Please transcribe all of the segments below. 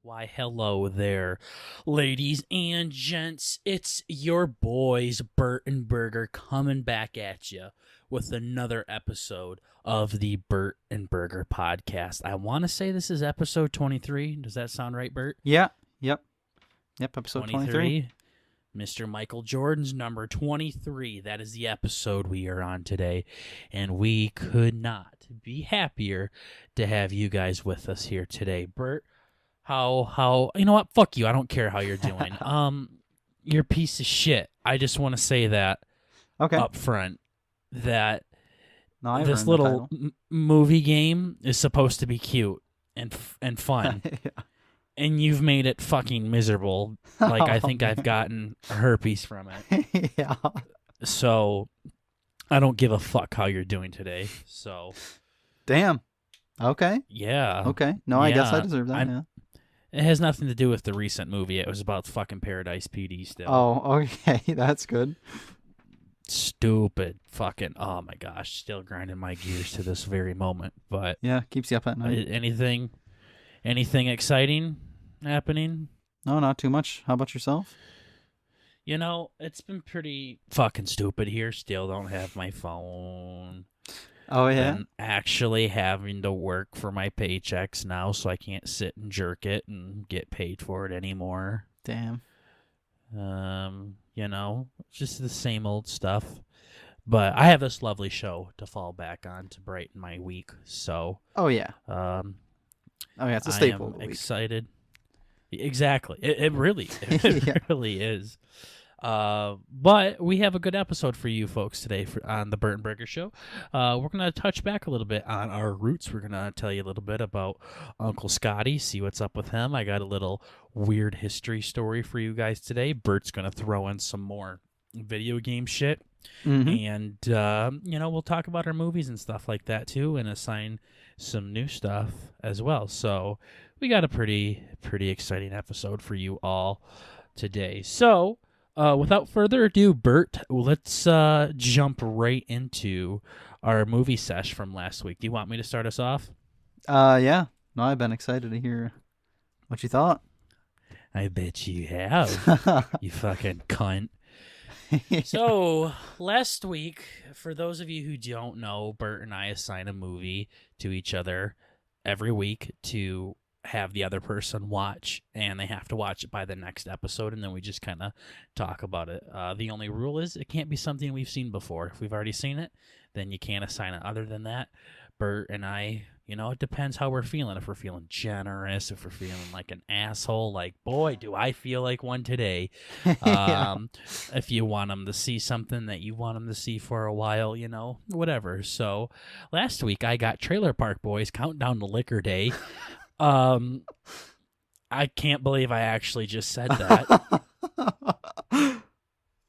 Why, hello there, ladies and gents. It's your boys, BurtnBurger, coming back at you with another episode of the BurtnBurger podcast. I want to say this is episode 23. Does that sound right, Bert? Yeah. Yep. Episode 23. Mr. Michael Jordan's number 23. That is the episode we are on today. And we could not be happier to have you guys with us here today. Bert, how you know what? Fuck you. I don't care how you're doing. You're a piece of shit. I just want to say that up front that this little movie game is supposed to be cute and fun. Yeah. And you've made it fucking miserable. Like, I think I've gotten herpes from it. Yeah. So, I don't give a fuck how you're doing today. So. Damn. Okay. Yeah. Okay. No, I guess I deserve that. Yeah. It has nothing to do with the recent movie. It was about fucking Paradise PD still. Oh, okay. That's good. Stupid fucking, oh my gosh. Still grinding my gears to this very moment. But. Yeah, keeps you up at night. Anything exciting happening? No, not too much. How about yourself? You know, it's been pretty fucking stupid here. Still don't have my phone. Oh, yeah? And actually having to work for my paychecks now, so I can't sit and jerk it and get paid for it anymore. Damn. You know, just the same old stuff. But I have this lovely show to fall back on to brighten my week. So. Oh, yeah. Oh, yeah, it's a staple. I am excited. Exactly. It really is. But we have a good episode for you folks today on the BurtnBurger Show. We're going to touch back a little bit on our roots. We're going to tell you a little bit about Uncle Scotty, see what's up with him. I got a little weird history story for you guys today. Bert's going to throw in some more video game shit. Mm-hmm. And, we'll talk about our movies and stuff like that, too, and assign some new stuff as well. So we got a pretty exciting episode for you all today. So without further ado, Bert, let's jump right into our movie sesh from last week. Do you want me to start us off? Yeah. No, I've been excited to hear what you thought. I bet you have. You fucking cunt. So, last week, for those of you who don't know, Bert and I assign a movie to each other every week to have the other person watch, and they have to watch it by the next episode, and then we just kind of talk about it. The only rule is it can't be something we've seen before. If we've already seen it, then you can't assign it. Other than that, Bert and I, it depends how we're feeling. If we're feeling generous, if we're feeling like an asshole, like, boy, do I feel like one today. Yeah. If you want them to see something that you want them to see for a while, whatever. So last week I got Trailer Park Boys Countdown to Liquor Day. I can't believe I actually just said that.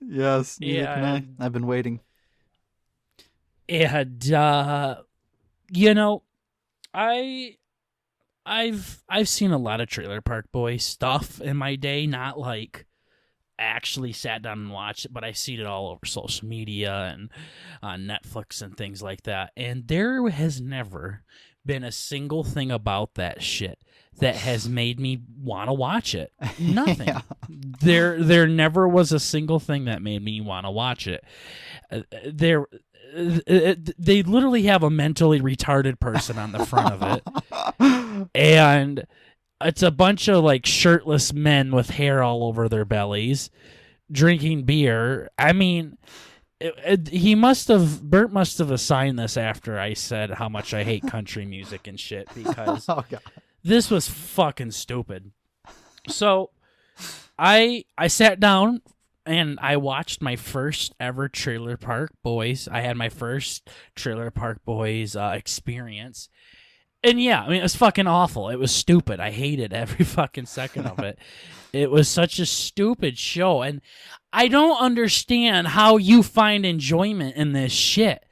Yes. Yeah. Can I? I've been waiting. And, I've seen a lot of Trailer Park Boys stuff in my day, not like actually sat down and watched it, but I've seen it all over social media and on Netflix and things like that. And there has never been a single thing about that shit that has made me want to watch it. Nothing. Yeah. There never was a single thing that made me want to watch it. They literally have a mentally retarded person on the front of it. And it's a bunch of like shirtless men with hair all over their bellies drinking beer. I mean, Bert must have assigned this after I said how much I hate country music and shit, because Oh, God. This was fucking stupid. So I sat down and I watched my first ever Trailer Park Boys. I had my first Trailer Park Boys experience. And yeah, I mean, it was fucking awful. It was stupid. I hated every fucking second of it. It was such a stupid show. And I don't understand how you find enjoyment in this shit.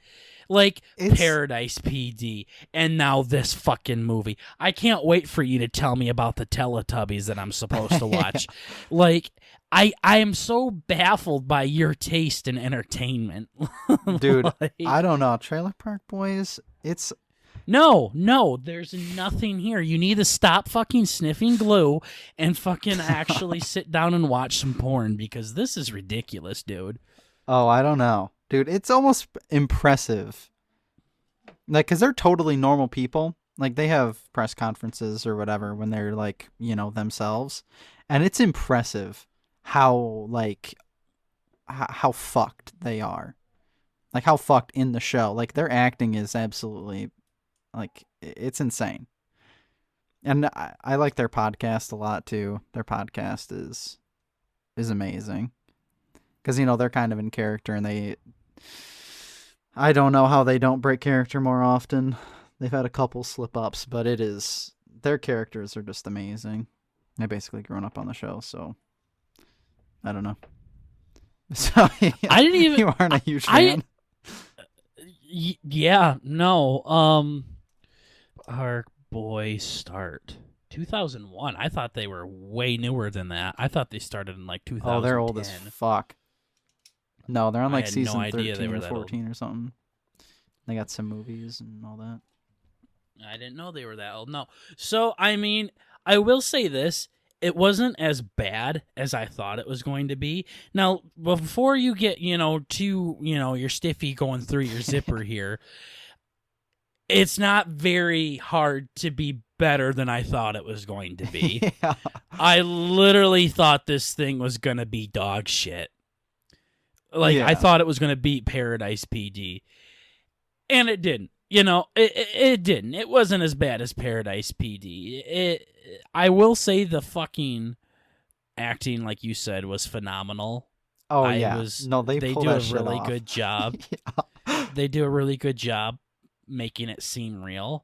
Like Paradise PD and now this fucking movie. I can't wait for you to tell me about the Teletubbies that I'm supposed to watch. Like, I am so baffled by your taste in entertainment. Dude, Like, I don't know. Trailer Park Boys, it's No, there's nothing here. You need to stop fucking sniffing glue and fucking actually sit down and watch some porn because this is ridiculous, dude. Oh, I don't know. Dude, it's almost impressive. Like, because they're totally normal people. Like, they have press conferences or whatever when they're, like, themselves. And it's impressive how, like, how fucked they are. Like, how fucked in the show. Like, their acting is absolutely, like, it's insane. And I like their podcast a lot, too. Their podcast is amazing. Because, they're kind of in character, and I don't know how they don't break character more often. They've had a couple slip-ups, but their characters are just amazing. I basically grown up on the show, so I don't know. So I didn't even. You aren't a huge fan. Yeah, no. Our boy start 2001. I thought they were way newer than that. I thought they started in like 2010. Oh, they're old as fuck. No, they're on like season no 13 or 14 or something. They got some movies and all that. I didn't know they were that old. No. So, I mean, I will say this. It wasn't as bad as I thought it was going to be. Now, before you get, your stiffy going through your zipper here, it's not very hard to be better than I thought it was going to be. Yeah. I literally thought this thing was going to be dog shit. Like, Yeah. I thought it was going to beat Paradise PD. And it didn't. It didn't. It wasn't as bad as Paradise PD. I will say the fucking acting, like you said, was phenomenal. Oh, yeah. No, they do pull a that shit really off. good job. Yeah. They do a really good job making it seem real.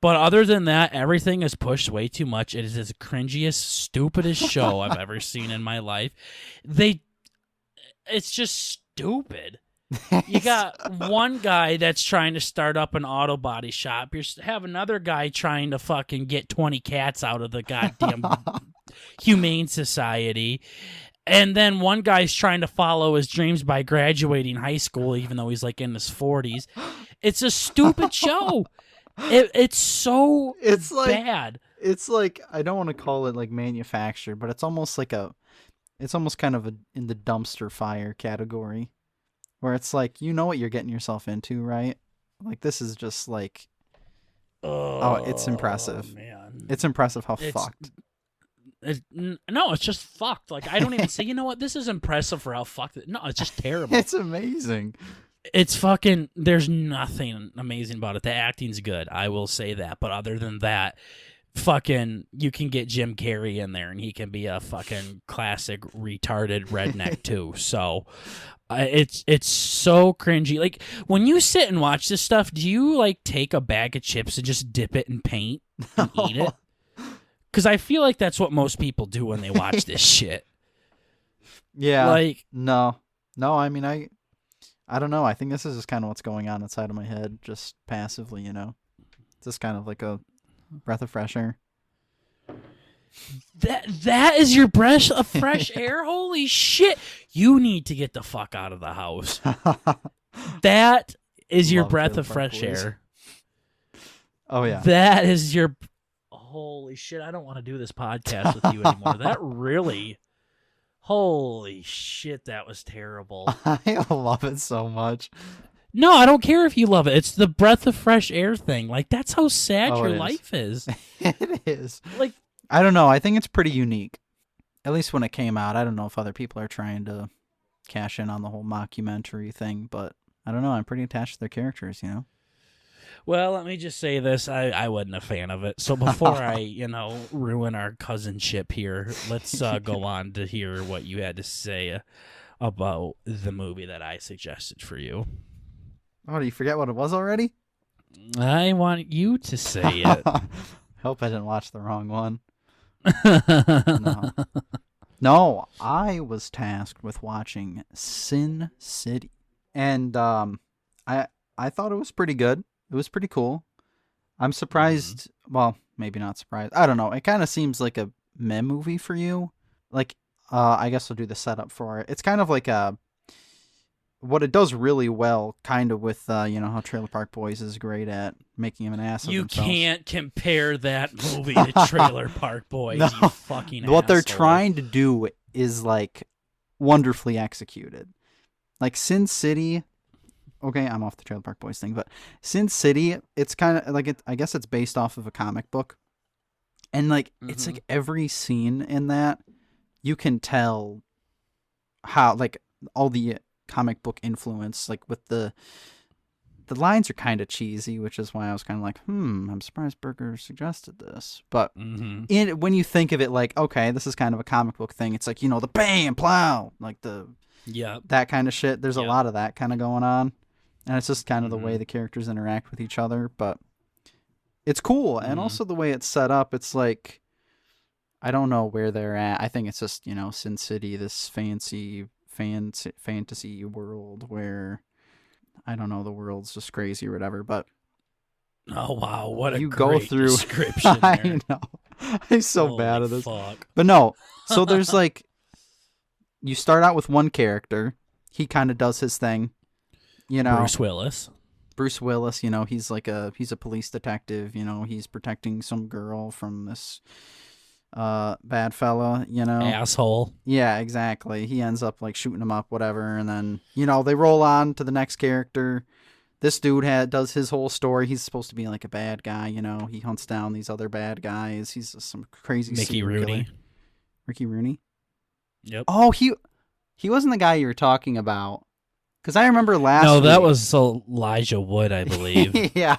But other than that, everything is pushed way too much. It is the cringiest, stupidest show I've ever seen in my life. It's just stupid. You got one guy that's trying to start up an auto body shop. You have another guy trying to fucking get 20 cats out of the goddamn Humane Society. And then one guy's trying to follow his dreams by graduating high school, even though he's like in his 40s. It's a stupid show. It's so bad. It's like, I don't want to call it like manufactured, but it's almost kind of in the dumpster fire category. Where it's like, you know what you're getting yourself into, right? Like, this is just like... Oh, it's impressive. Man. It's impressive how fucked. No, it's just fucked. Like, I don't even say, you know what, this is impressive for how fucked it... No, it's just terrible. It's amazing. It's fucking... There's nothing amazing about it. The acting's good, I will say that. But other than that, fucking... You can get Jim Carrey in there, and he can be a fucking classic retarded redneck, too. So... it's so cringy. Like, when you sit and watch this stuff, do you like take a bag of chips and just dip it in paint and eat it? Because I feel like that's what most people do when they watch this shit. Yeah. Like, no. I mean, I don't know. I think this is just kind of what's going on inside of my head, just passively. It's just kind of like a breath of fresh air. That is your breath of fresh air? Holy shit. You need to get the fuck out of the house. That is your breath of fresh air. Oh, yeah. That is your... Holy shit, I don't want to do this podcast with you anymore. That really... Holy shit, that was terrible. I love it so much. No, I don't care if you love it. It's the breath of fresh air thing. Like, that's how sad your life is. It is. Like... I don't know. I think it's pretty unique. At least when it came out. I don't know if other people are trying to cash in on the whole mockumentary thing, but I don't know. I'm pretty attached to their characters, Well, let me just say this. I wasn't a fan of it. So before I, ruin our cousinship here, let's go on to hear what you had to say about the movie that I suggested for you. Oh, do you forget what it was already? I want you to say it. Hope I didn't watch the wrong one. No, I was tasked with watching Sin City, and I thought it was pretty good. It was pretty cool. I'm surprised. Well, maybe not surprised. I don't know. It kind of seems like a meh movie for you. Like, I guess I'll do the setup for it. It's kind of like what it does really well, kind of with how Trailer Park Boys is great at making an ass of You themselves. can't compare that movie to Trailer Park Boys, No. you fucking What they're asshole. trying to do is like wonderfully executed. Like Sin City. Okay, I'm off the Trailer Park Boys thing, but Sin City, it's kind of like I guess it's based off of a comic book, and like it's like every scene in that you can tell how like all the comic book influence, like with the lines are kind of cheesy, which is why I was kind of like, I'm surprised Burger suggested this. But when you think of it like, okay, this is kind of a comic book thing, it's like, the bam, plow, like that kind of shit. There's a lot of that kind of going on. And it's just kind of the way the characters interact with each other. But it's cool. And also the way it's set up, it's like, I don't know where they're at. I think it's just, Sin City, this fancy world where, I don't know, the world's just crazy or whatever. But oh wow, what a you great go through description there. I know. I'm so Holy bad at this. fuck. But no. So there's like, you start out with one character. He kind of does his thing. Bruce Willis, he's like he's a police detective, he's protecting some girl from this bad fella, asshole. Yeah, exactly. He ends up like shooting him up, whatever, and then they roll on to the next character. This dude does his whole story. He's supposed to be like a bad guy, he hunts down these other bad guys. He's some crazy Mickey Rooney. Ricky Rooney? Yep. Oh, he wasn't the guy you were talking about. Because I remember last No, that week, was Elijah Wood, I believe. yeah,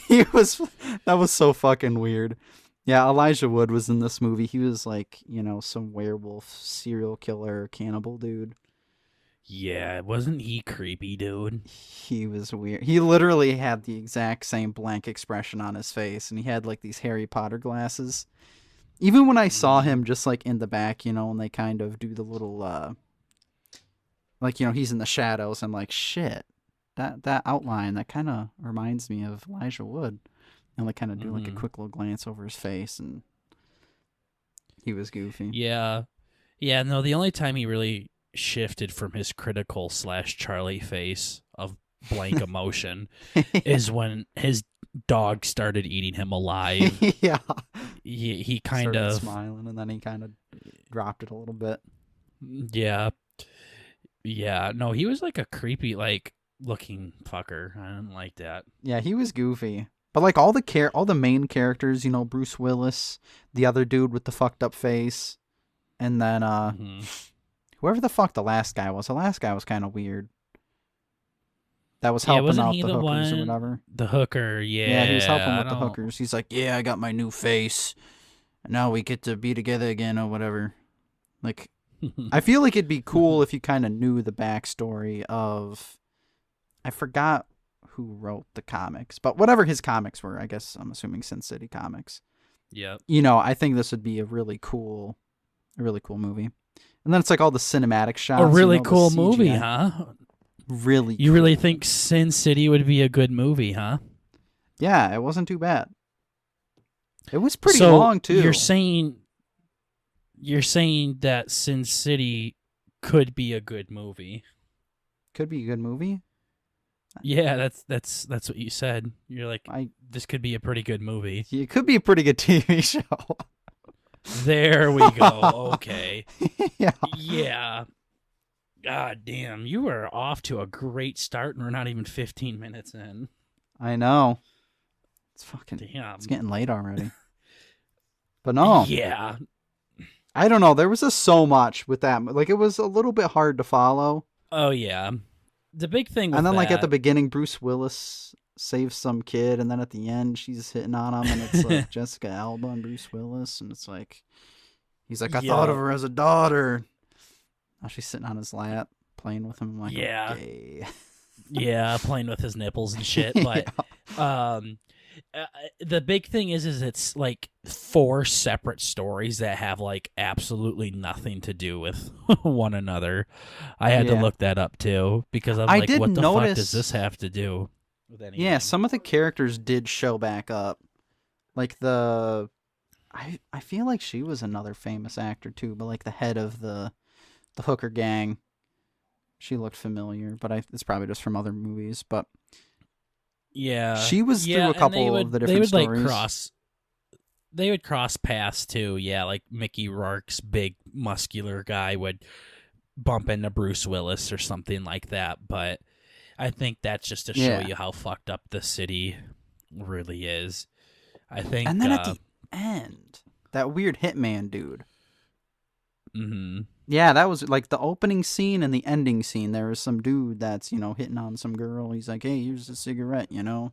that was so fucking weird. Yeah, Elijah Wood was in this movie. He was like, some werewolf, serial killer, cannibal dude. Yeah, wasn't he creepy, dude? He was weird. He literally had the exact same blank expression on his face, and he had like these Harry Potter glasses. Even when I saw him just like in the back, and they kind of do the little like, he's in the shadows. I'm like, shit, that outline, that kind of reminds me of Elijah Wood. And like kind of do like a quick little glance over his face, and he was goofy. Yeah. Yeah, no, the only time he really shifted from his critical / Charlie face of blank emotion is when his dog started eating him alive. Yeah. He kind of smiling, and then he kind of dropped it a little bit. Yeah. Yeah, no, he was like a creepy, like, looking fucker. I didn't like that. Yeah, he was goofy. But like all the main characters, Bruce Willis, the other dude with the fucked up face, and then whoever the fuck the last guy was. The last guy was kind of weird. That was helping out the hookers or whatever. The hooker, yeah. Yeah, he was helping with the hookers. He's like, yeah, I got my new face, and now we get to be together again or whatever. Like, I feel like it'd be cool if you kind of knew the backstory of, I forgot who wrote the comics, but whatever his comics were, I guess I'm assuming Sin City Comics. Yep. I think this would be a really cool movie. And then it's like all the cinematic shots. A really cool movie, huh? Really You really think Sin City would be a good movie, huh? Yeah, it wasn't too bad. It was pretty long too. You're saying that Sin City could be a good movie. Could be a good movie? Yeah, that's what you said. You're like, this could be a pretty good movie. It could be a pretty good TV show. There we go. Okay. Yeah. Yeah. God damn, you are off to a great start, and we're not even 15 minutes in. I know. It's fucking. Damn. It's getting late already. But no. Yeah. I don't know. There was just so much with that. Like, it was a little bit hard to follow. Oh yeah. The big thing with and then like at the beginning, Bruce Willis saves some kid, and then at the end she's hitting on him, and it's like Jessica Alba and Bruce Willis, and it's like he's like, I thought of her as a daughter. Now she's sitting on his lap playing with him. I'm like, okay. Yeah, playing with his nipples and shit. But the big thing is it's like 4 separate stories that have like absolutely nothing to do with one another. I had to look that up too, because I'm like, what the fuck does this have to do with anything? Yeah, some of the characters did show back up. Like I feel like she was another famous actor too, but like the head of the hooker gang She looked familiar, but it's probably just from other movies. But Yeah. she was through a couple of the different stories. They would cross paths too. Yeah, like Mickey Rourke's big muscular guy would bump into Bruce Willis or something like that. But I think that's just to show you how fucked up the city really is. I think. And then at the end, that weird hitman dude. Mm-hmm. Yeah, that was like the opening scene and the ending scene. There was some dude that's, hitting on some girl. He's like, hey, here's a cigarette, Then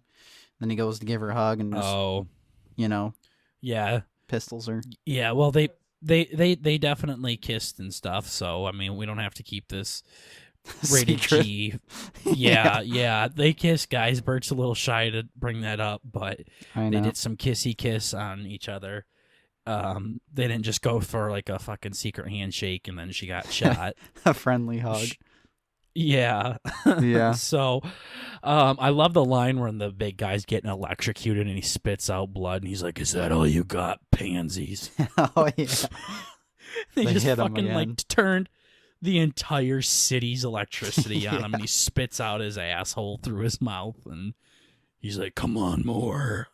he goes to give her a hug and just, yeah, pistols her. Yeah, well, they definitely kissed and stuff. So, I mean, we don't have to keep this rated G. Yeah, they kiss, guys. Bert's a little shy to bring that up, but they did some kissy kiss on each other. They didn't just go for like a fucking secret handshake and then she got shot. A friendly hug. Yeah. Yeah. So, I love the line when the big guy's getting electrocuted and he spits out blood and he's like, "Is that all you got, pansies?" Oh yeah. they just fucking like turned the entire city's electricity on him and he spits out his asshole through his mouth and he's like, "Come on, more."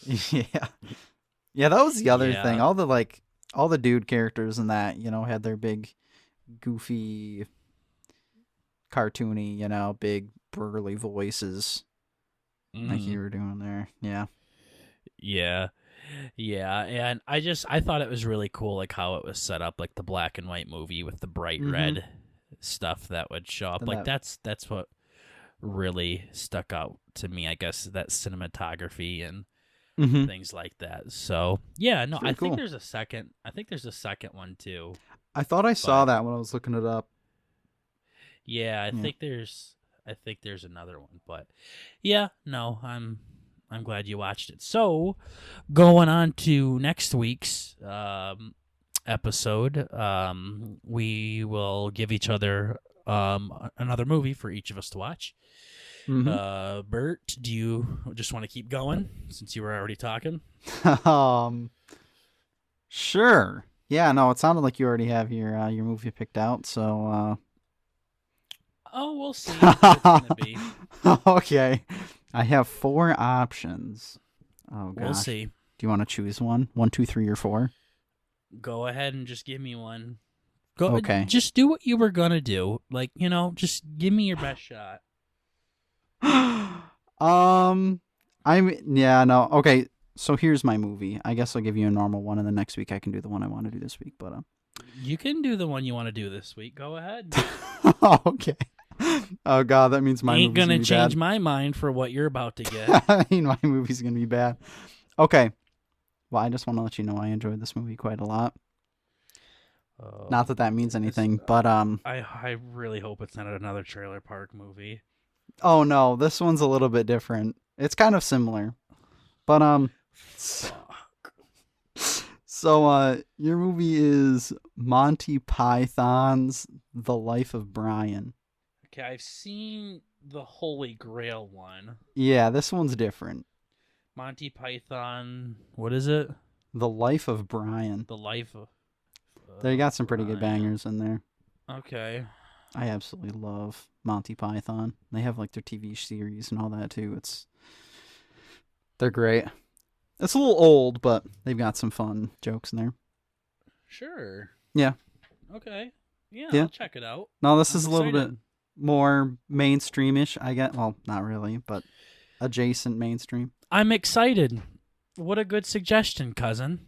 Yeah. Yeah, that was the other thing. All the dude characters in that, had their big, goofy, cartoony, big burly voices, like you were doing there. Yeah. Yeah, and I thought it was really cool, like how it was set up, like the black and white movie with the bright red stuff that would show up. Like that's what really stuck out to me. I guess that cinematography and. Things like that. So I think there's a second. I think there's a second one too. I thought I saw that when I was looking it up. Yeah, I think there's another one, but I'm glad you watched it. So going on to next week's episode, we will give each other another movie for each of us to watch. Bert, do you just want to keep going since you were already talking? Sure. Yeah, no, it sounded like you already have your movie picked out, so we'll see what it's gonna be. Okay. I have 4 options. Oh gosh. We'll see. Do you want to choose one? 1, 2, 3, or 4? Go ahead and just give me one. Go. Okay. Just do what you were gonna do. Like, just give me your best shot. Okay, so here's my movie. I guess I'll give you a normal one, and then next week I can do the one I want to do this week. But you can do the one you want to do this week. Go ahead. Okay. Oh god, that means my ain't movie's gonna change bad. my mind for what you're about to get. I mean, my movie's gonna be bad. Okay. Well, I just want to let you know I enjoyed this movie quite a lot. Not that means anything, but I really hope it's not another Trailer Park movie. Oh no, this one's a little bit different. It's kind of similar. But so your movie is Monty Python's The Life of Brian. Okay, I've seen the Holy Grail one. Yeah, this one's different. Monty Python, what is it? The Life of Brian. The Life of They got some pretty good bangers in there. Okay. I absolutely love Monty Python. They have like their TV series and all that too. They're great. It's a little old, but they've got some fun jokes in there. Sure. Yeah. Okay. Yeah. I'll check it out. No, this is a little bit more mainstreamish, I guess. Well, not really, but adjacent mainstream. I'm excited. What a good suggestion, cousin.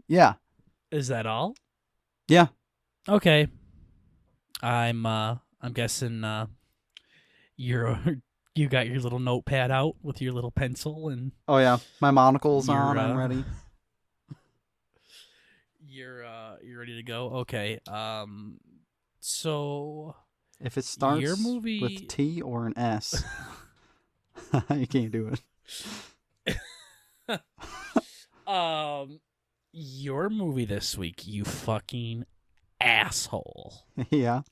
Yeah. Is that all? Yeah. Okay. I'm guessing you got your little notepad out with your little pencil and oh yeah, my monocle's on. I'm ready. You're ready to go. Okay. So if it starts your movie with T or an S, you can't do it. Your movie this week, you fucking asshole. Yeah.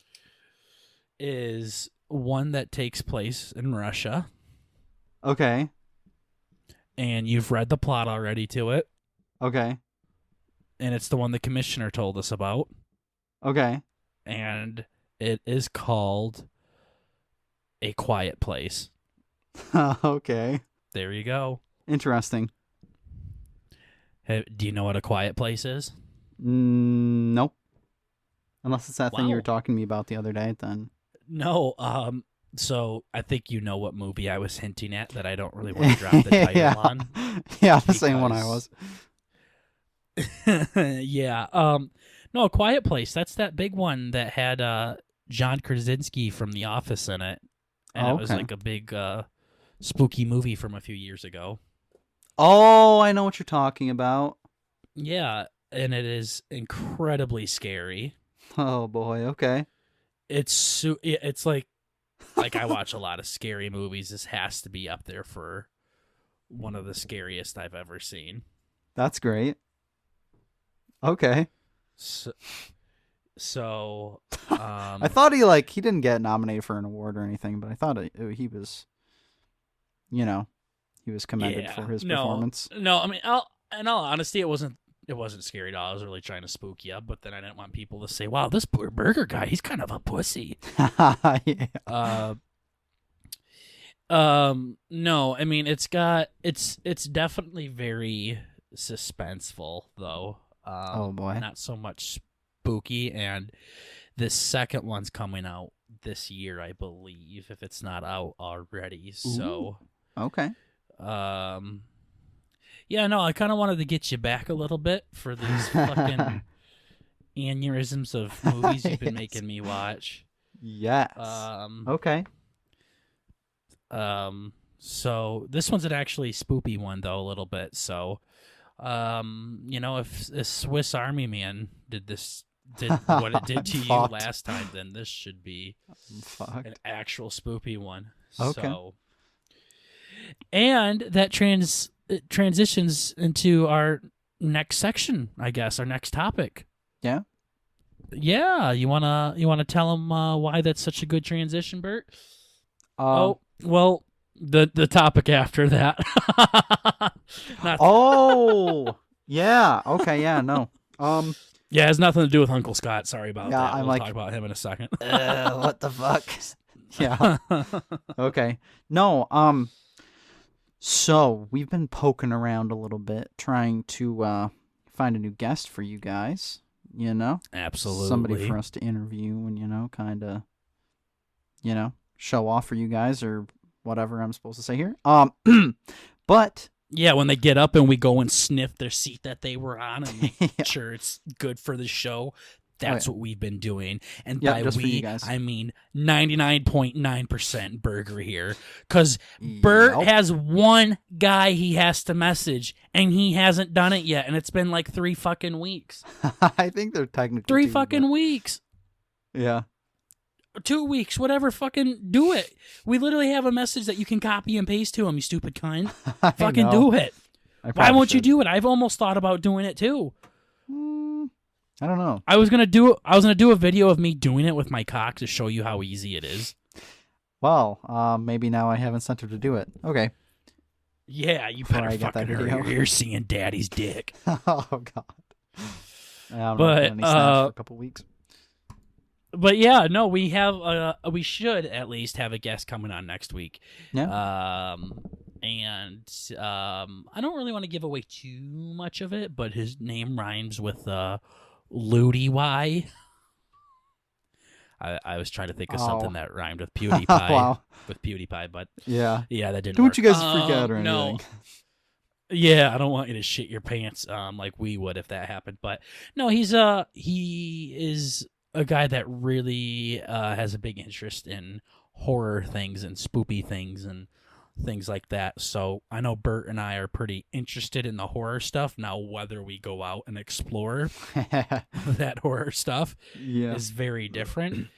Is one that takes place in Russia. Okay. And you've read the plot already to it. Okay. And it's the one the commissioner told us about. Okay. And It is called A Quiet Place. Okay. There you go. Interesting. Hey, do you know what A Quiet Place is? Nope. Unless it's that thing you were Wow. talking to me about the other day, then. No. So I think you know what movie I was hinting at that I don't really want to drop the title Yeah. on. Yeah, the same one I was. Yeah. No, A Quiet Place. That's that big one that had John Krasinski from The Office in it, and it was Okay. like a big spooky movie from a few years ago. Oh, I know what you're talking about. Yeah, and it is incredibly scary. Oh boy. Okay. It's like I watch a lot of scary movies. This has to be up there for one of the scariest I've ever seen. That's great. Okay. So I thought he didn't get nominated for an award or anything, but I thought he was, he was commended for his performance. No, I mean, in all honesty, it wasn't scary at all. I was really trying to spook you, but then I didn't want people to say, "Wow, this poor burger guy, he's kind of a pussy." Yeah. No, I mean, it's definitely very suspenseful though. Oh boy. Not so much spooky, and the second one's coming out this year, I believe, if it's not out already. So, Okay. yeah, no, I kind of wanted to get you back a little bit for these fucking aneurysms of movies you've been Yes. making me watch. Yes. Okay. So this one's an actually spoopy one though, a little bit. So, if a Swiss Army Man did what it did to you Fucked. last time, then this should be Fuck. an actual spoopy one. Okay. So, and that transitions into our next section, I guess, our next topic. Yeah. Yeah, you wanna tell them why that's such a good transition, Bert? Well, the topic after that. Oh. Yeah. Okay. Yeah. No. Yeah, it has nothing to do with Uncle Scott. Sorry about Yeah, that. I'm We'll like, talk about him in a second. what the fuck? Yeah. Okay. No. So we've been poking around a little bit, trying to find a new guest for you guys. Absolutely. Somebody for us to interview and kind of, show off for you guys or whatever I'm supposed to say here. But Yeah, when they get up and we go and sniff their seat that they were on and make Yeah. sure it's good for the show. That's what we've been doing. And Yep, by just for you we, guys. I mean 99.9% Burger here. Because Bert Yep. has one guy he has to message, and he hasn't done it yet. And it's been like 3 fucking weeks. I think they're technically 3 two, fucking but- weeks. Yeah. 2 weeks, whatever, fucking do it. We literally have a message that you can copy and paste to him, you stupid cunt. I Fucking know. do it. I Why probably won't you should. do it? I've almost thought about doing it too. I don't know. I was gonna do a video of me doing it with my cock to show you how easy it is. Well, maybe now I haven't sent her to do it. Okay. Yeah, you Before better I get that fucking hurry. video. You're seeing daddy's dick. Oh God. I'm not But, getting any snaps for a couple weeks. But yeah, no, we have we should at least have a guest coming on next week. Yeah. And I don't really want to give away too much of it, but his name rhymes with Ludi Y. I was trying to think of something that rhymed with PewDiePie. Wow. With PewDiePie, but Yeah. that didn't Don't work. you guys freak out or anything. No. Yeah, I don't want you to shit your pants like we would if that happened. But no, he is a guy that really has a big interest in horror things and spoopy things and things like that. So I know Bert and I are pretty interested in the horror stuff. Now, whether we go out and explore that horror stuff Yeah. is very different.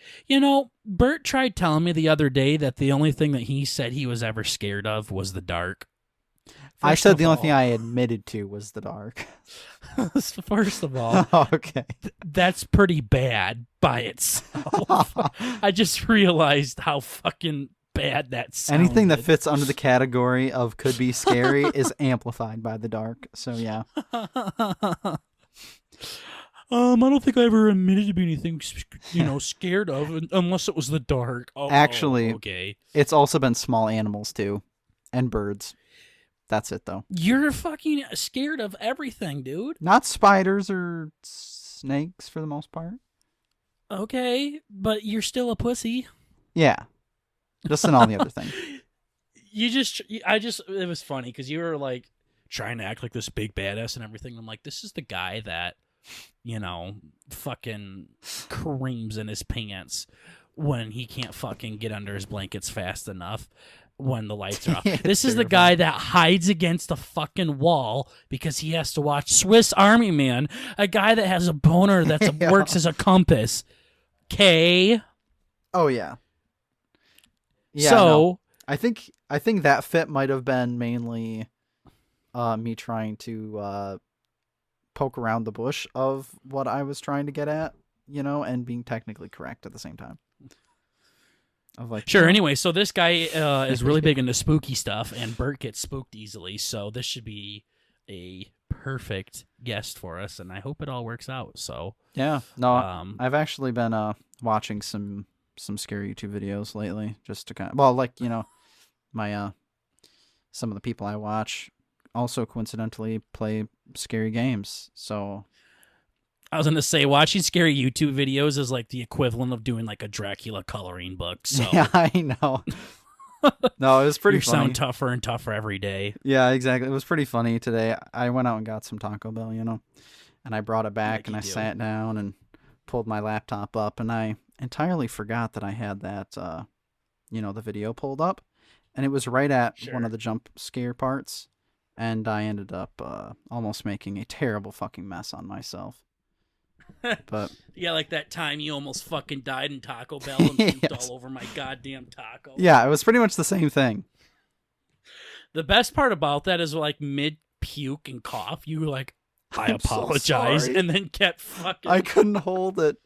Bert tried telling me the other day that the only thing that he said he was ever scared of was the dark. I said the only thing I admitted to was the dark. First of all, Okay. that's pretty bad by itself. I just realized how fucking bad that sounded. Anything that fits under the category of could be scary is amplified by the dark. So yeah. I don't think I ever admitted to be anything, scared of, unless it was the dark. Oh, Actually, okay. It's also been small animals too, and birds. That's it though. You're fucking scared of everything, dude. Not spiders or snakes for the most part. Okay, but you're still a pussy. Yeah, just in all the other things. It was funny because you were like trying to act like this big badass and everything. I'm like, this is the guy that, fucking creams in his pants when he can't fucking get under his blankets fast enough when the lights are off. Yeah, This is the guy that hides against the fucking wall because he has to watch Swiss Army Man, a guy that has a boner that Yeah. works as a compass. Okay. Oh yeah. Yeah. So no. I think that fit might have been mainly me trying to poke around the bush of what I was trying to get at, and being technically correct at the same time. Of like, sure. Anyway, so this guy is really big into spooky stuff, and Bert gets spooked easily. So this should be a perfect guest for us, and I hope it all works out. So yeah, no, I've actually been watching some scary YouTube videos lately, just to kind of my some of the people I watch also coincidentally play scary games. So I was going to say, watching scary YouTube videos is like the equivalent of doing like a Dracula coloring book. So yeah, I know. No, it was pretty you funny. sound tougher and tougher every day. Yeah, exactly. It was pretty funny today. I went out and got some Taco Bell, and I brought it back and I sat down and pulled my laptop up, and I entirely forgot that I had that, the video pulled up, and it was right at one of the jump scare parts, and I ended up almost making a terrible fucking mess on myself. But yeah, like that time you almost fucking died in Taco Bell and puked Yes. all over my goddamn taco. Yeah, it was pretty much the same thing. The best part about that is like mid puke and cough, you were like, I I'm so apologize, sorry. and then kept fucking. I couldn't hold it.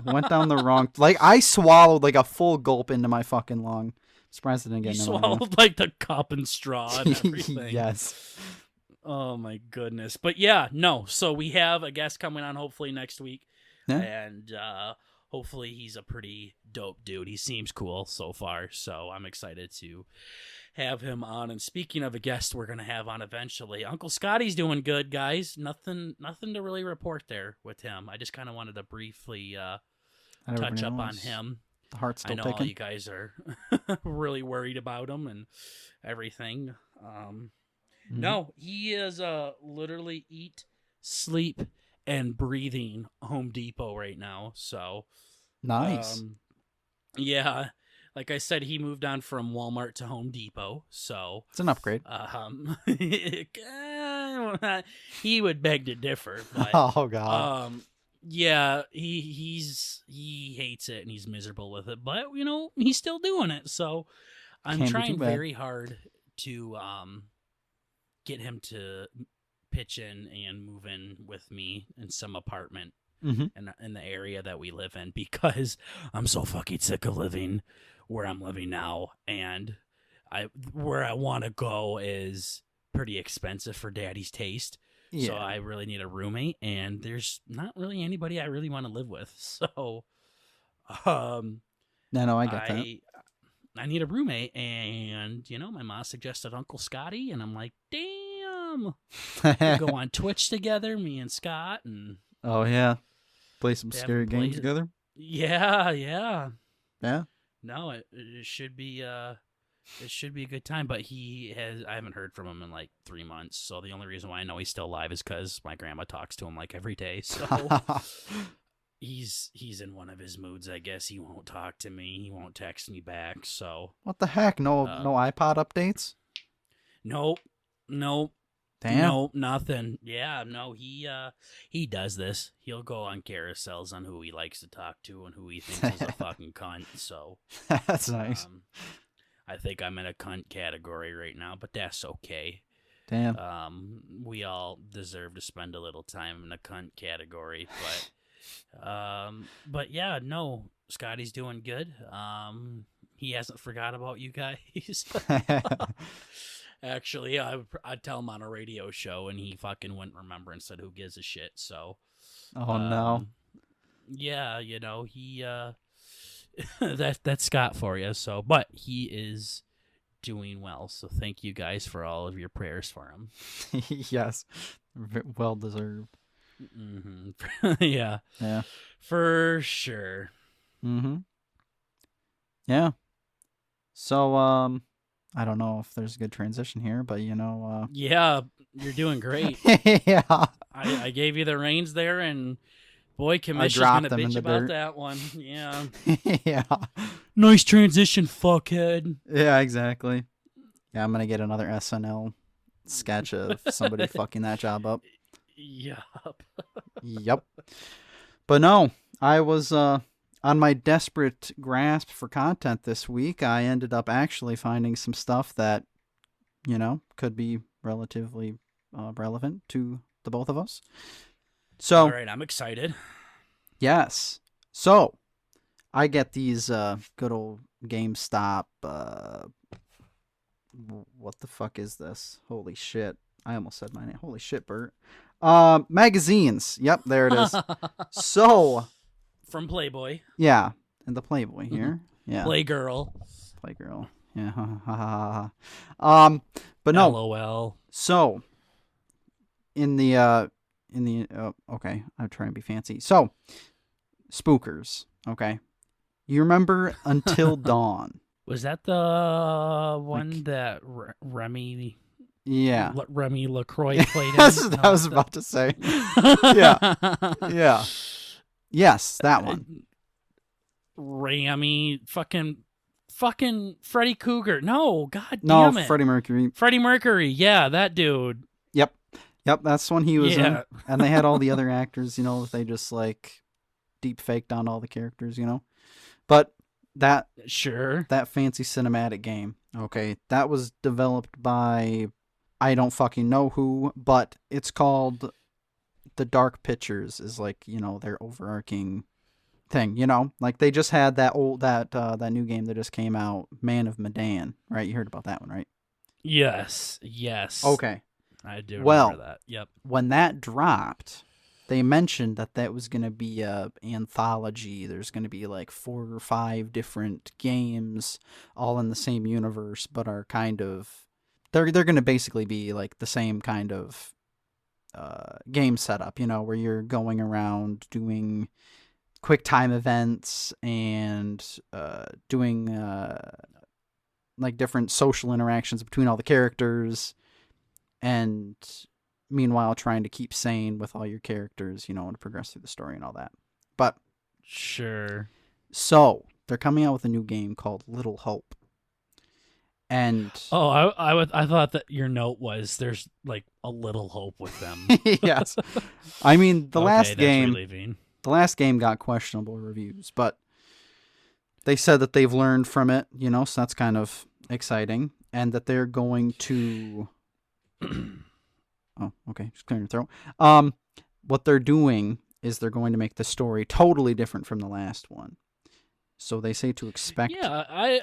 Went down the wrong. Like I swallowed like a full gulp into my fucking lung. Surprised I didn't get You another one. swallowed like the cup and straw and everything. Yes. Oh my goodness. But yeah, no. So we have a guest coming on hopefully next week. Yeah. And hopefully he's a pretty dope dude. He seems cool so far. So I'm excited to have him on. And speaking of a guest we're gonna have on eventually, Uncle Scotty's doing good, guys. Nothing to really report there with him. I just kinda wanted to briefly touch up on him. The heart's still I know ticking. all you guys are really worried about him and everything. No, he is literally eat, sleep, and breathing Home Depot right now. So Nice. Yeah, like I said, he moved on from Walmart to Home Depot. So It's an upgrade. he would beg to differ. But, Oh god. yeah, he hates it and he's miserable with it. But he's still doing it. So I'm Can't be trying too bad. very hard to get him to pitch in and move in with me in some apartment in the area that we live in, because I'm so fucking sick of living where I'm living now, and where I want to go is pretty expensive for Daddy's taste. Yeah. So I really need a roommate, and there's not really anybody I really want to live with. So No, I get that. I need a roommate, and my mom suggested Uncle Scotty, and I'm like, damn. We'll go on Twitch together, me and Scott, and Oh yeah. Play some They scary haven't games played- together. yeah. Yeah. No, it should be a good time. But I haven't heard from him in like 3 months. So the only reason why I know he's still alive is because my grandma talks to him like every day. So he's in one of his moods, I guess. He won't talk to me. He won't text me back. So What the heck? No iPod updates? nope. Damn. Nope, nothing. Yeah, no, he does this. He'll go on carousels on who he likes to talk to and who he thinks is a fucking cunt. So That's nice. I think I'm in a cunt category right now, but that's okay. Damn. We all deserve to spend a little time in the cunt category, but yeah, no, Scotty's doing good. He hasn't forgot about you guys. Actually, I'd tell him on a radio show, and he fucking wouldn't remember and said, "Who gives a shit?" So, Oh no. Yeah, he that's Scott for you. So, but he is doing well. So thank you guys for all of your prayers for him. Yes. Well deserved. Yeah. Yeah. For sure. Yeah. So I don't know if there's a good transition here, but Yeah, you're doing great. yeah. I gave you the reins there, and boy, Commission's dropped gonna them in bitch the about dirt. that one. Yeah. Yeah. Nice transition, fuckhead. Yeah, exactly. Yeah, I'm gonna get another SNL sketch of somebody fucking that job up. Yup. Yep. But no, I was on my desperate grasp for content this week. I ended up actually finding some stuff that, could be relatively relevant to the both of us. So, All right, I'm excited. yes. So, I get these good old GameStop. What the fuck is this? Holy shit. I almost said my name. Holy shit, Bert. Magazines. Yep, there it is. So, from Playboy. yeah, and the Playboy here. Yeah. Playgirl. Playgirl. Yeah. But no. LOL. So, okay, I'm trying to be fancy. So, spookers, okay? You remember Until Dawn? Was that the one that Remy? Yeah. Remy Lacroix played in? That's what I was about to say. Yeah. Yeah. Yes, that one. Remy, fucking Freddy Cougar. No, god No, damn it. Freddie Mercury. Freddie Mercury. Yeah, that dude. Yep, that's when he was in. And they had all the other actors, they just like deep faked on all the characters, But that fancy cinematic game, okay, that was developed by I don't fucking know who, but it's called The Dark Pictures is like, their overarching thing, like they just had that new game that just came out, Man of Medan, right? You heard about that one, right? Yes. Okay. I do remember that. Yep. When that dropped, they mentioned that was going to be a anthology. There's going to be like 4 or 5 different games all in the same universe, but are kind of they're going to basically be like the same kind of game setup, where you're going around doing quick time events and doing like different social interactions between all the characters, and meanwhile trying to keep sane with all your characters, and progress through the story and all that. But sure. So they're coming out with a new game called Little Hope. And I thought that your note was there's like a little hope with them. Yes. I mean, the last relieving. The last game got questionable reviews, but they said that they've learned from it, so that's kind of exciting, and that they're going to oh, okay, just clearing your throat. What they're doing is they're going to make the story totally different from the last one. So they say to expect. Yeah,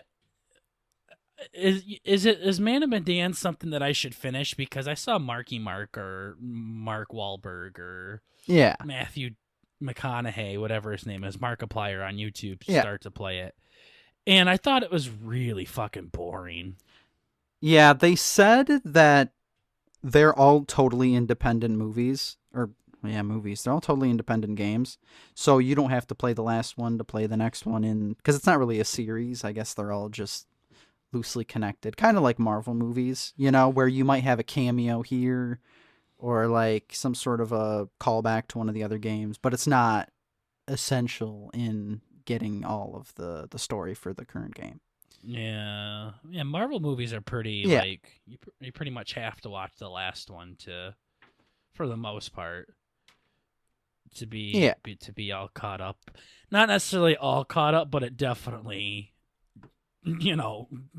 is Man of Medan something that I should finish, because I saw Marky Mark or Mark Wahlberg or Matthew McConaughey, whatever his name is, Markiplier on YouTube start to play it, and I thought it was really fucking boring. Yeah, they said that they're all totally independent movies. Movies. They're all totally independent games. So you don't have to play the last one to play the next one because it's not really a series. I guess they're all just loosely connected. Kind of like Marvel movies, where you might have a cameo here or like some sort of a callback to one of the other games, but it's not essential in getting all of the story for the current game. Yeah. Marvel movies are pretty like you pretty much have to watch the last one for the most part, to be all caught up. Not necessarily all caught up, but it definitely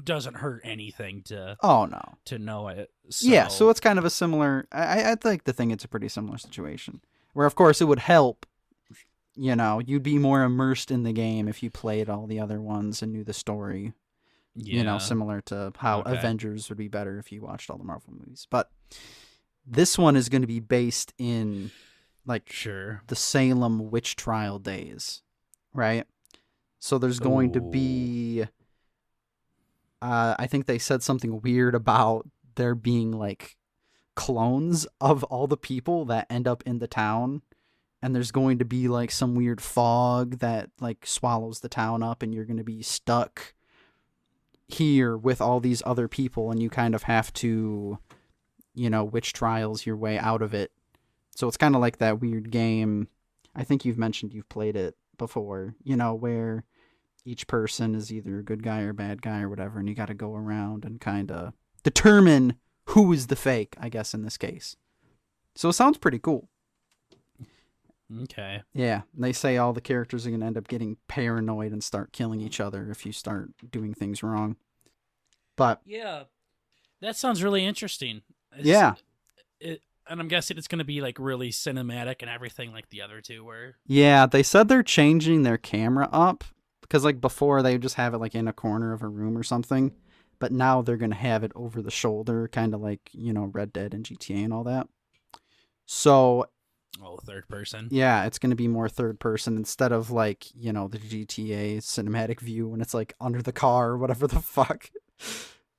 doesn't hurt anything to know it. So it's kind of a similar. I'd like to think it's a pretty similar situation where, of course, it would help. You'd be more immersed in the game if you played all the other ones and knew the story. Similar to how Avengers would be better if you watched all the Marvel movies. But this one is going to be based in like Sure. the Salem witch trial days, right? So there's going to be, I think they said something weird about there being like clones of all the people that end up in the town. And there's going to be like some weird fog that like swallows the town up, and you're going to be stuck here with all these other people, and you kind of have to, witch trials your way out of it. So it's kind of like that weird game. I think you've mentioned you've played it before, where each person is either a good guy or a bad guy or whatever, and you got to go around and kind of determine who is the fake, I guess, in this case. So it sounds pretty cool. Okay. Yeah, they say all the characters are going to end up getting paranoid and start killing each other if you start doing things wrong. But yeah, that sounds really interesting. And I'm guessing it's going to be like really cinematic and everything like the other two were. Yeah, they said they're changing their camera up because like before they would just have it like in a corner of a room or something, but now they're going to have it over the shoulder, kind of like, Red Dead and GTA and all that. So third person. Yeah, it's going to be more third person instead of like, the GTA cinematic view when it's like under the car or whatever the fuck.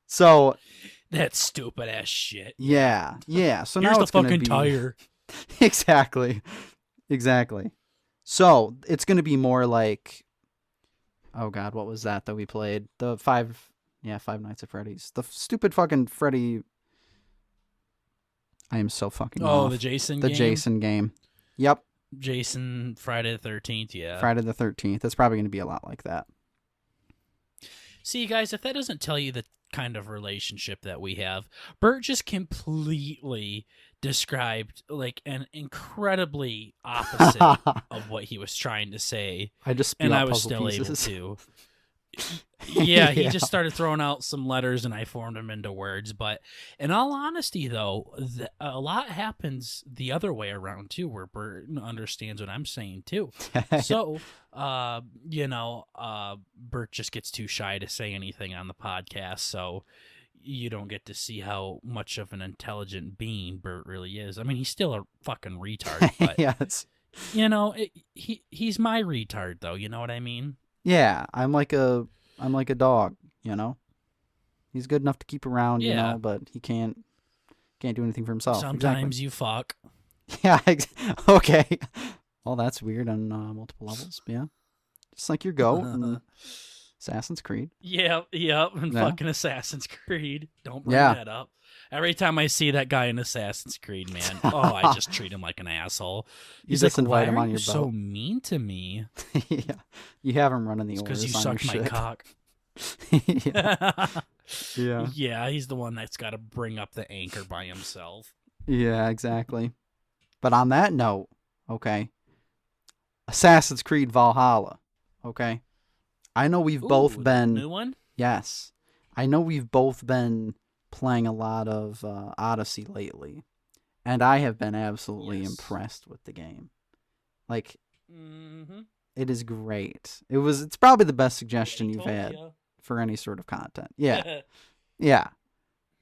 So that stupid ass shit. Yeah. So here's now the it's going to fucking be tire. Exactly. So it's going to be more like, oh god, what was that we played? The Five Nights at Freddy's. The stupid fucking Freddy. I am so fucking off. The Jason game? The Jason game. Yep. Jason, Friday the 13th, yeah. Friday the 13th. It's probably going to be a lot like that. See, guys, if that doesn't tell you the kind of relationship that we have, Bert just completely described like an incredibly opposite of what he was trying to say. I just and I was still pieces. able to. Yeah, he just started throwing out some letters and I formed them into words. But in all honesty, though, a lot happens the other way around, too, where Bert understands what I'm saying, too. So, Bert just gets too shy to say anything on the podcast. So you don't get to see how much of an intelligent being Bert really is. I mean, he's still a fucking retard. But, yes. He's my retard, though. You know what I mean? Yeah, I'm like a dog, He's good enough to keep around, but he can't do anything for himself. Sometimes you fuck. Yeah, okay. Well, that's weird on multiple levels, yeah. Just like your goat in Assassin's Creed. Yep, and fucking Assassin's Creed. Don't bring that up. Every time I see that guy in Assassin's Creed, man, I just treat him like an asshole. He's just like, invite why him are on you your so boat? mean to me? Yeah, you have him running the orders because you on suck your my ship. cock. Yeah, he's the one that's got to bring up the anchor by himself. Yeah, exactly. But on that note, okay, Assassin's Creed Valhalla, okay? I know we've both been... New one? Yes. I know we've both been playing a lot of Odyssey lately, and I have been absolutely impressed with the game. Like, it is great. It's probably the best suggestion you've had for any sort of content. Yeah. Yeah.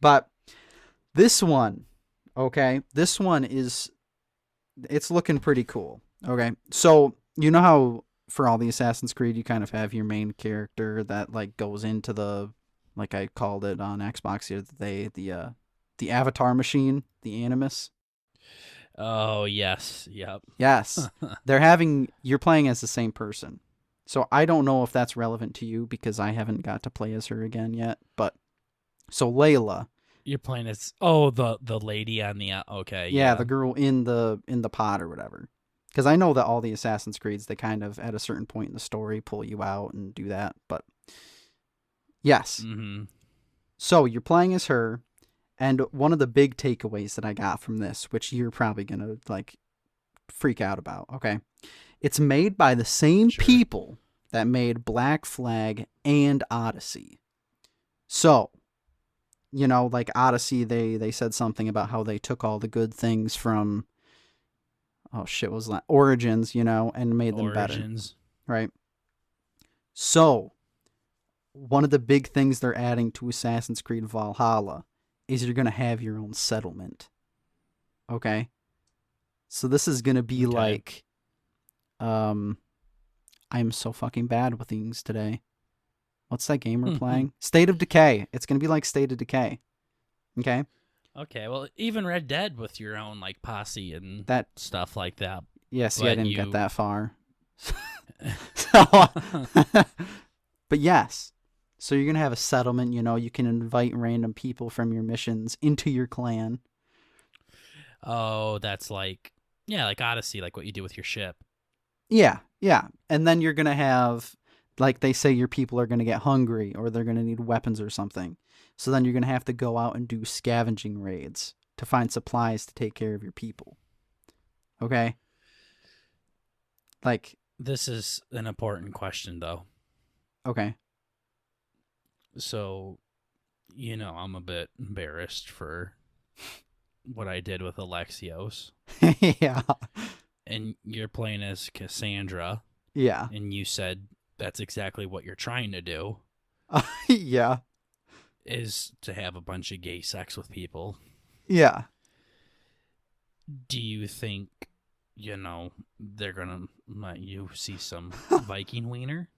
But this one, okay, it's looking pretty cool. Okay. So, you know how for all the Assassin's Creed you kind of have your main character that like goes into the, like I called it on Xbox the other day, the avatar machine, the Animus. Oh, yes. Yep. Yes. You're playing as the same person. So I don't know if that's relevant to you because I haven't got to play as her again yet. But so Layla. You're playing as the lady on the okay. Yeah, the girl in the pod or whatever. Because I know that all the Assassin's Creeds, they kind of at a certain point in the story pull you out and do that. But yes. Mm-hmm. So you're playing as her. And one of the big takeaways that I got from this, which you're probably going to like freak out about, okay? It's made by the same people that made Black Flag and Odyssey. So, like Odyssey, they said something about how they took all the good things from, Origins, and made them better. Right? So, one of the big things they're adding to Assassin's Creed Valhalla is you're going to have your own settlement. Okay? So this is gonna be Okay. like, I'm so fucking bad with things today. What's that game we're playing? State of Decay. It's gonna be like State of Decay. Okay. Okay, well, even Red Dead with your own like posse and That stuff like that. yeah. See, I But didn't get you, that far. So, but yes. So you're gonna have a settlement. You know, you can invite random people from your missions into your clan. oh, that's like yeah, like Odyssey, like what you do with your ship. Yeah, yeah. And then you're gonna have, like they say, your people are gonna get hungry or they're gonna need weapons or something. So then you're gonna have to go out and do scavenging raids to find supplies to take care of your people. Okay. Like, This is an important question though. okay. So, I'm a bit embarrassed for what I did with Alexios. Yeah. And you're playing as Cassandra, Yeah. and you said that's exactly what you're trying to do Yeah. is to have a bunch of gay sex with people. Yeah. Do you think, they're gonna let you see some Viking wiener?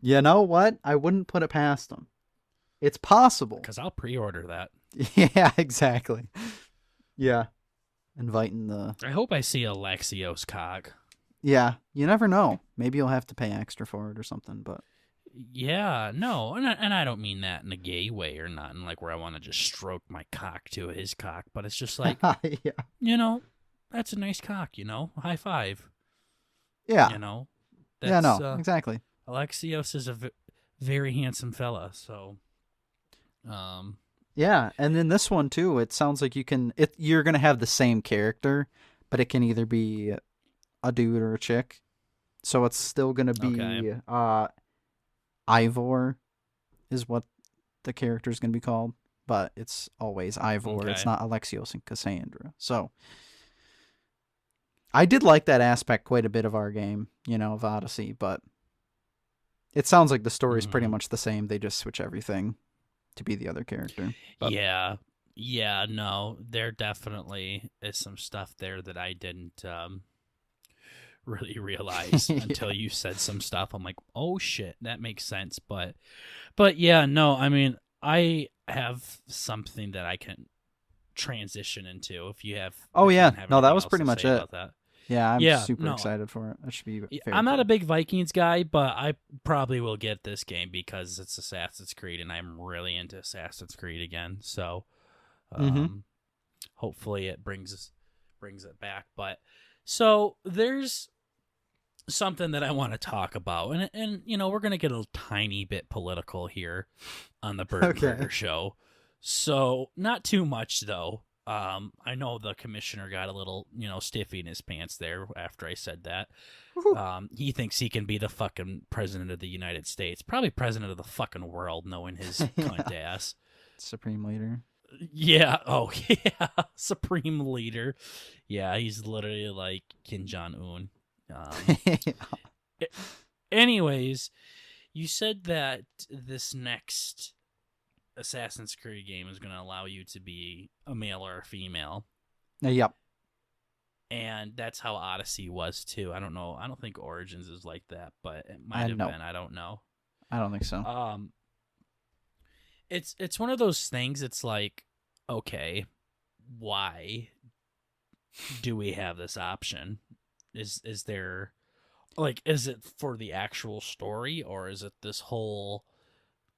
You know what? I wouldn't put it past them. It's possible. Because I'll pre-order that. Yeah, exactly. Yeah. Inviting the... I hope I see Alexios cock. Yeah, you never know. Maybe you'll have to pay extra for it or something, but... Yeah, no, and I don't mean that in a gay way or not, in like where I want to just stroke my cock to his cock, but it's just like, yeah. That's a nice cock, high five, Yeah. That's, yeah, no, exactly. Alexios is a very handsome fella, so, Yeah, and in this one too, it sounds like you're gonna have the same character, but it can either be a dude or a chick. So it's still gonna be okay. Ivor is what the character is gonna be called, but it's always Ivor. Okay. It's not Alexios and Cassandra. So I did like that aspect quite a bit of our game, of Odyssey, but it sounds like the story's pretty much the same. They just switch everything to be the other character. But... Yeah, no, there definitely is some stuff there that I didn't really realize until you said some stuff. I'm like, oh shit, that makes sense. But yeah, no, I mean, I have something that I can transition into if you have. Oh if yeah, you have no, that anything was else pretty to much say it. about that. Yeah, I'm super no, excited for it. That should be very I'm not cool. a big Vikings guy, but I probably will get this game because it's Assassin's Creed, and I'm really into Assassin's Creed again. So, hopefully, it brings it back. But so there's something that I want to talk about, and we're gonna get a tiny bit political here on the BurtnBurger show. So not too much though. I know the commissioner got a little, stiffy in his pants there after I said that. He thinks he can be the fucking president of the United States, probably president of the fucking world, knowing his cunt ass. Supreme leader. Yeah. Oh, yeah. Supreme leader. Yeah, he's literally like Kim Jong-un. Anyways, you said that this next Assassin's Creed game is going to allow you to be a male or a female. Yep. And that's how Odyssey was too. I don't know. I don't think Origins is like that, but it might have been. I don't know. I don't think so. It's one of those things. It's like, okay, why do we have this option? Is there like, is it for the actual story, or is it this whole,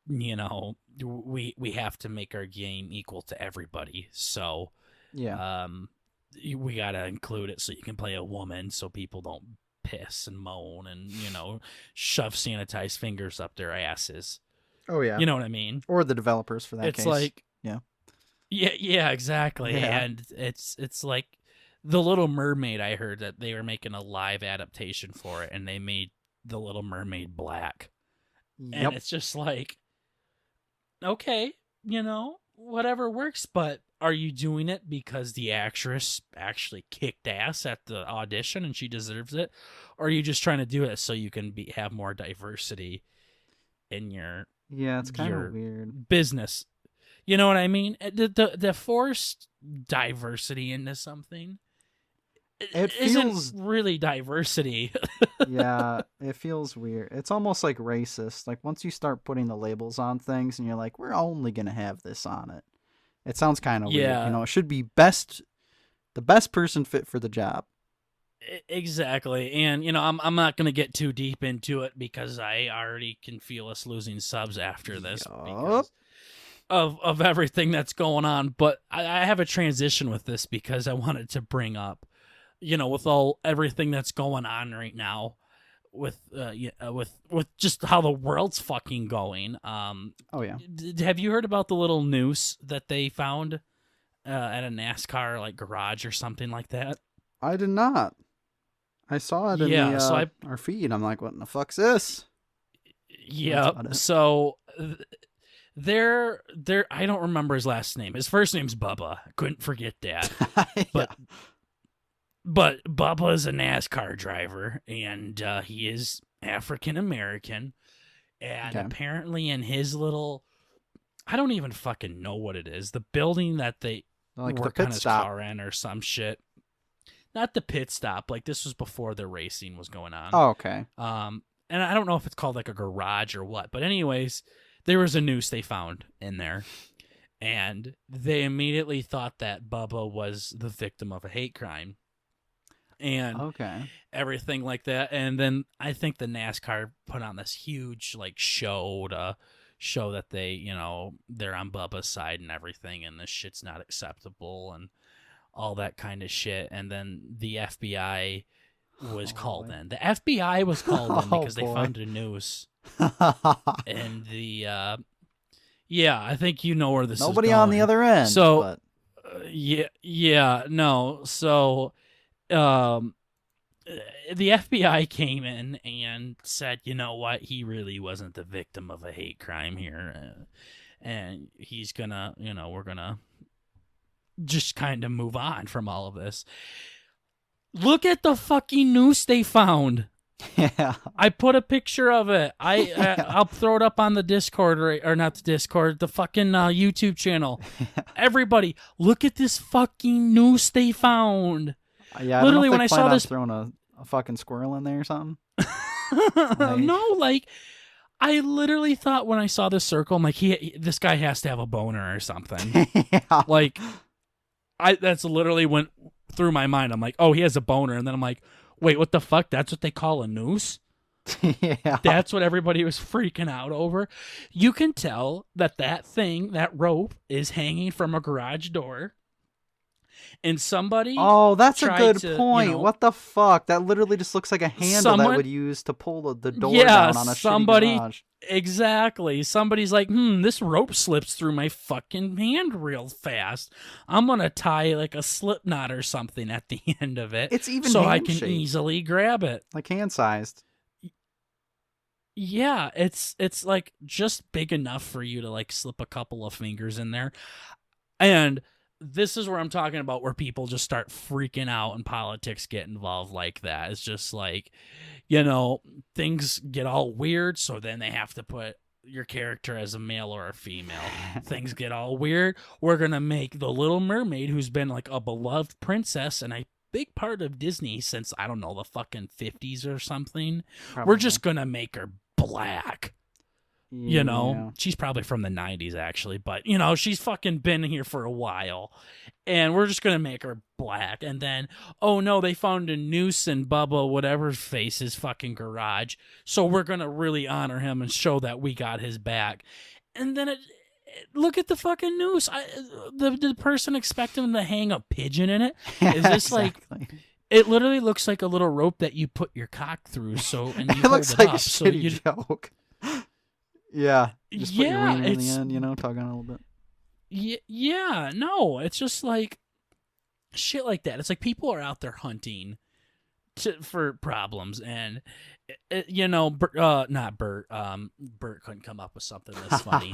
we have to make our game equal to everybody, so yeah, we gotta include it so you can play a woman, so people don't piss and moan and shove sanitized fingers up their asses. Oh yeah, you know what I mean? Or the developers for that it's case. Like yeah, exactly. Yeah. And it's like The Little Mermaid. I heard that they were making a live adaptation for it, and they made The Little Mermaid black. Yep. And it's just like, okay, whatever works, but are you doing it because the actress actually kicked ass at the audition and she deserves it? Or are you just trying to do it so you can have more diversity in your it's kind of weird business? You know what I mean? The forced diversity into something It isn't feels really diversity. yeah, it feels weird. It's almost like racist. Like once you start putting the labels on things and you're like, we're only gonna have this on it. It sounds kind of weird. Yeah, It should be the best person fit for the job. exactly. And I'm not gonna get too deep into it because I already can feel us losing subs after this Yup. because of everything that's going on. But I have a transition with this because I wanted to bring up, with everything that's going on right now, with just how the world's fucking going. Oh yeah. Have you heard about the little noose that they found at a NASCAR like garage or something like that? I did not. I saw it in our feed. I'm like, what in the fuck's this? Yeah. So they're I don't remember his last name. His first name's Bubba. Couldn't forget that. But Yeah. But Bubba's a NASCAR driver, and he is African American. And apparently, in his little, I don't even fucking know what it is. The building that they Like work the on pit his stop. car in, or some shit. Not the pit stop. Like this was before the racing was going on. Oh, okay. And I don't know if it's called like a garage or what. But anyways, there was a noose they found in there. And they immediately thought that Bubba was the victim of a hate crime. And everything like that. And then I think the NASCAR put on this huge like show to show that they, they're on Bubba's side and everything, and this shit's not acceptable and all that kind of shit. And then the FBI was called in. The FBI was called in because they found a noose. And the I think you know where this is going. Nobody on the other end. So no. So the FBI came in and said, you know what, he really wasn't the victim of a hate crime here, and he's gonna, we're gonna just kind of move on from all of this. Look at the fucking noose they found. Yeah, I put a picture of it. I'll throw it up on the Discord, or not the Discord, the fucking YouTube channel. Everybody, look at this fucking noose they found. Yeah, literally when I saw this, throwing a fucking squirrel in there or something. No, like I literally thought when I saw this circle, I'm like, this guy has to have a boner or something. Yeah. Like, that's literally went through my mind. I'm like, oh, he has a boner, and then I'm like, wait, what the fuck? That's what they call a noose? Yeah. That's what everybody was freaking out over. You can tell that rope is hanging from a garage door. And somebody that's a good point. You know, what the fuck? That literally just looks like a handle that would use to pull the door down on a shitty garage. Exactly. Somebody's like, this rope slips through my fucking hand real fast. I'm going to tie like a slip knot or something at the end of it. It's even so I hand-shaped. can easily grab it. Like hand-sized. Yeah, it's like just big enough for you to like slip a couple of fingers in there. And this is where I'm talking about where people just start freaking out and politics get involved like that. It's just like, things get all weird, so then they have to put your character as a male or a female. Things get all weird. We're going to make the Little Mermaid, who's been like a beloved princess and a big part of Disney since, I don't know, the fucking 50s or something. Probably. We're just going to make her black. Yeah. She's probably from the 90s actually, but she's fucking been here for a while, and we're just gonna make her black. And then, oh no, they found a noose in Bubba whatever's face's fucking garage, so we're gonna really honor him and show that we got his back. And then look at the fucking noose. The person expecting him to hang a pigeon in it. Is this exactly. like? It literally looks like a little rope that you put your cock through. So and you it looks hold like it up, a shitty joke. Yeah. Just put your wiener in the end, tug on a little bit. Yeah, no, it's just like shit like that. It's like people are out there hunting for problems, and not Bert. Bert couldn't come up with something this funny.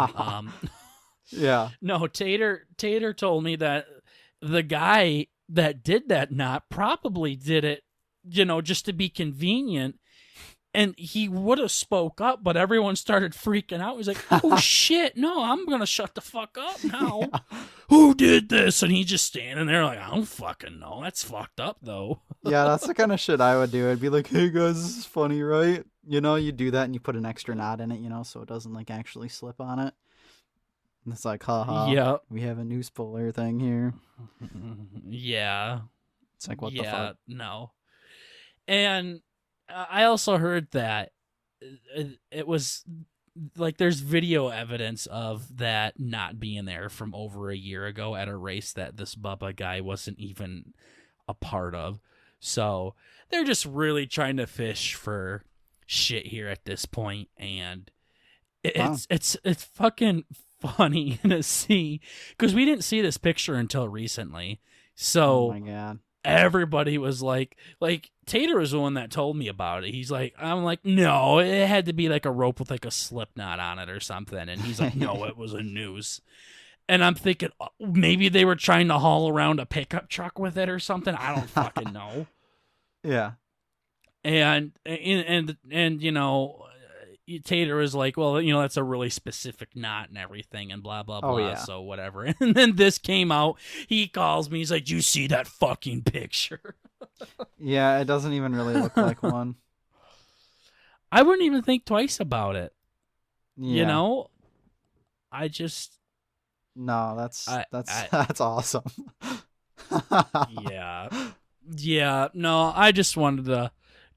Yeah. No, Tater told me that the guy that did that knot probably did it, just to be convenient. And he would have spoke up, but everyone started freaking out. He's like, oh, shit, no, I'm going to shut the fuck up now. Yeah. Who did this? And he's just standing there like, I don't fucking know. That's fucked up, though. Yeah, that's the kind of shit I would do. I'd be like, hey, guys, this is funny, right? You know, you do that and you put an extra knot in it, you know, so it doesn't, like, actually slip on it. And it's like, haha, Yeah. we have a new spoiler thing here. Yeah. It's like, what the fuck? No. And I also heard that it was like there's video evidence of that not being there from over a year ago at a race that this Bubba guy wasn't even a part of. So they're just really trying to fish for shit here at this point, and it's fucking funny to see because we didn't see this picture until recently. So oh my god. Everybody was like Tater was the one that told me about it. He's like, I'm like, no, it had to be like a rope with like a slip knot on it or something. And he's like, no, it was a noose. And I'm thinking maybe they were trying to haul around a pickup truck with it or something. I don't fucking know. Yeah. And you know, Tater was like, well, you know, that's a really specific knot and everything and blah, blah, blah. Oh, yeah. So whatever. And then this came out. He calls me. He's like, you see that fucking picture? Yeah, it doesn't even really look like one. I wouldn't even think twice about it. Yeah. You know? I just... No, that's awesome. Yeah. Yeah, no, I just wanted to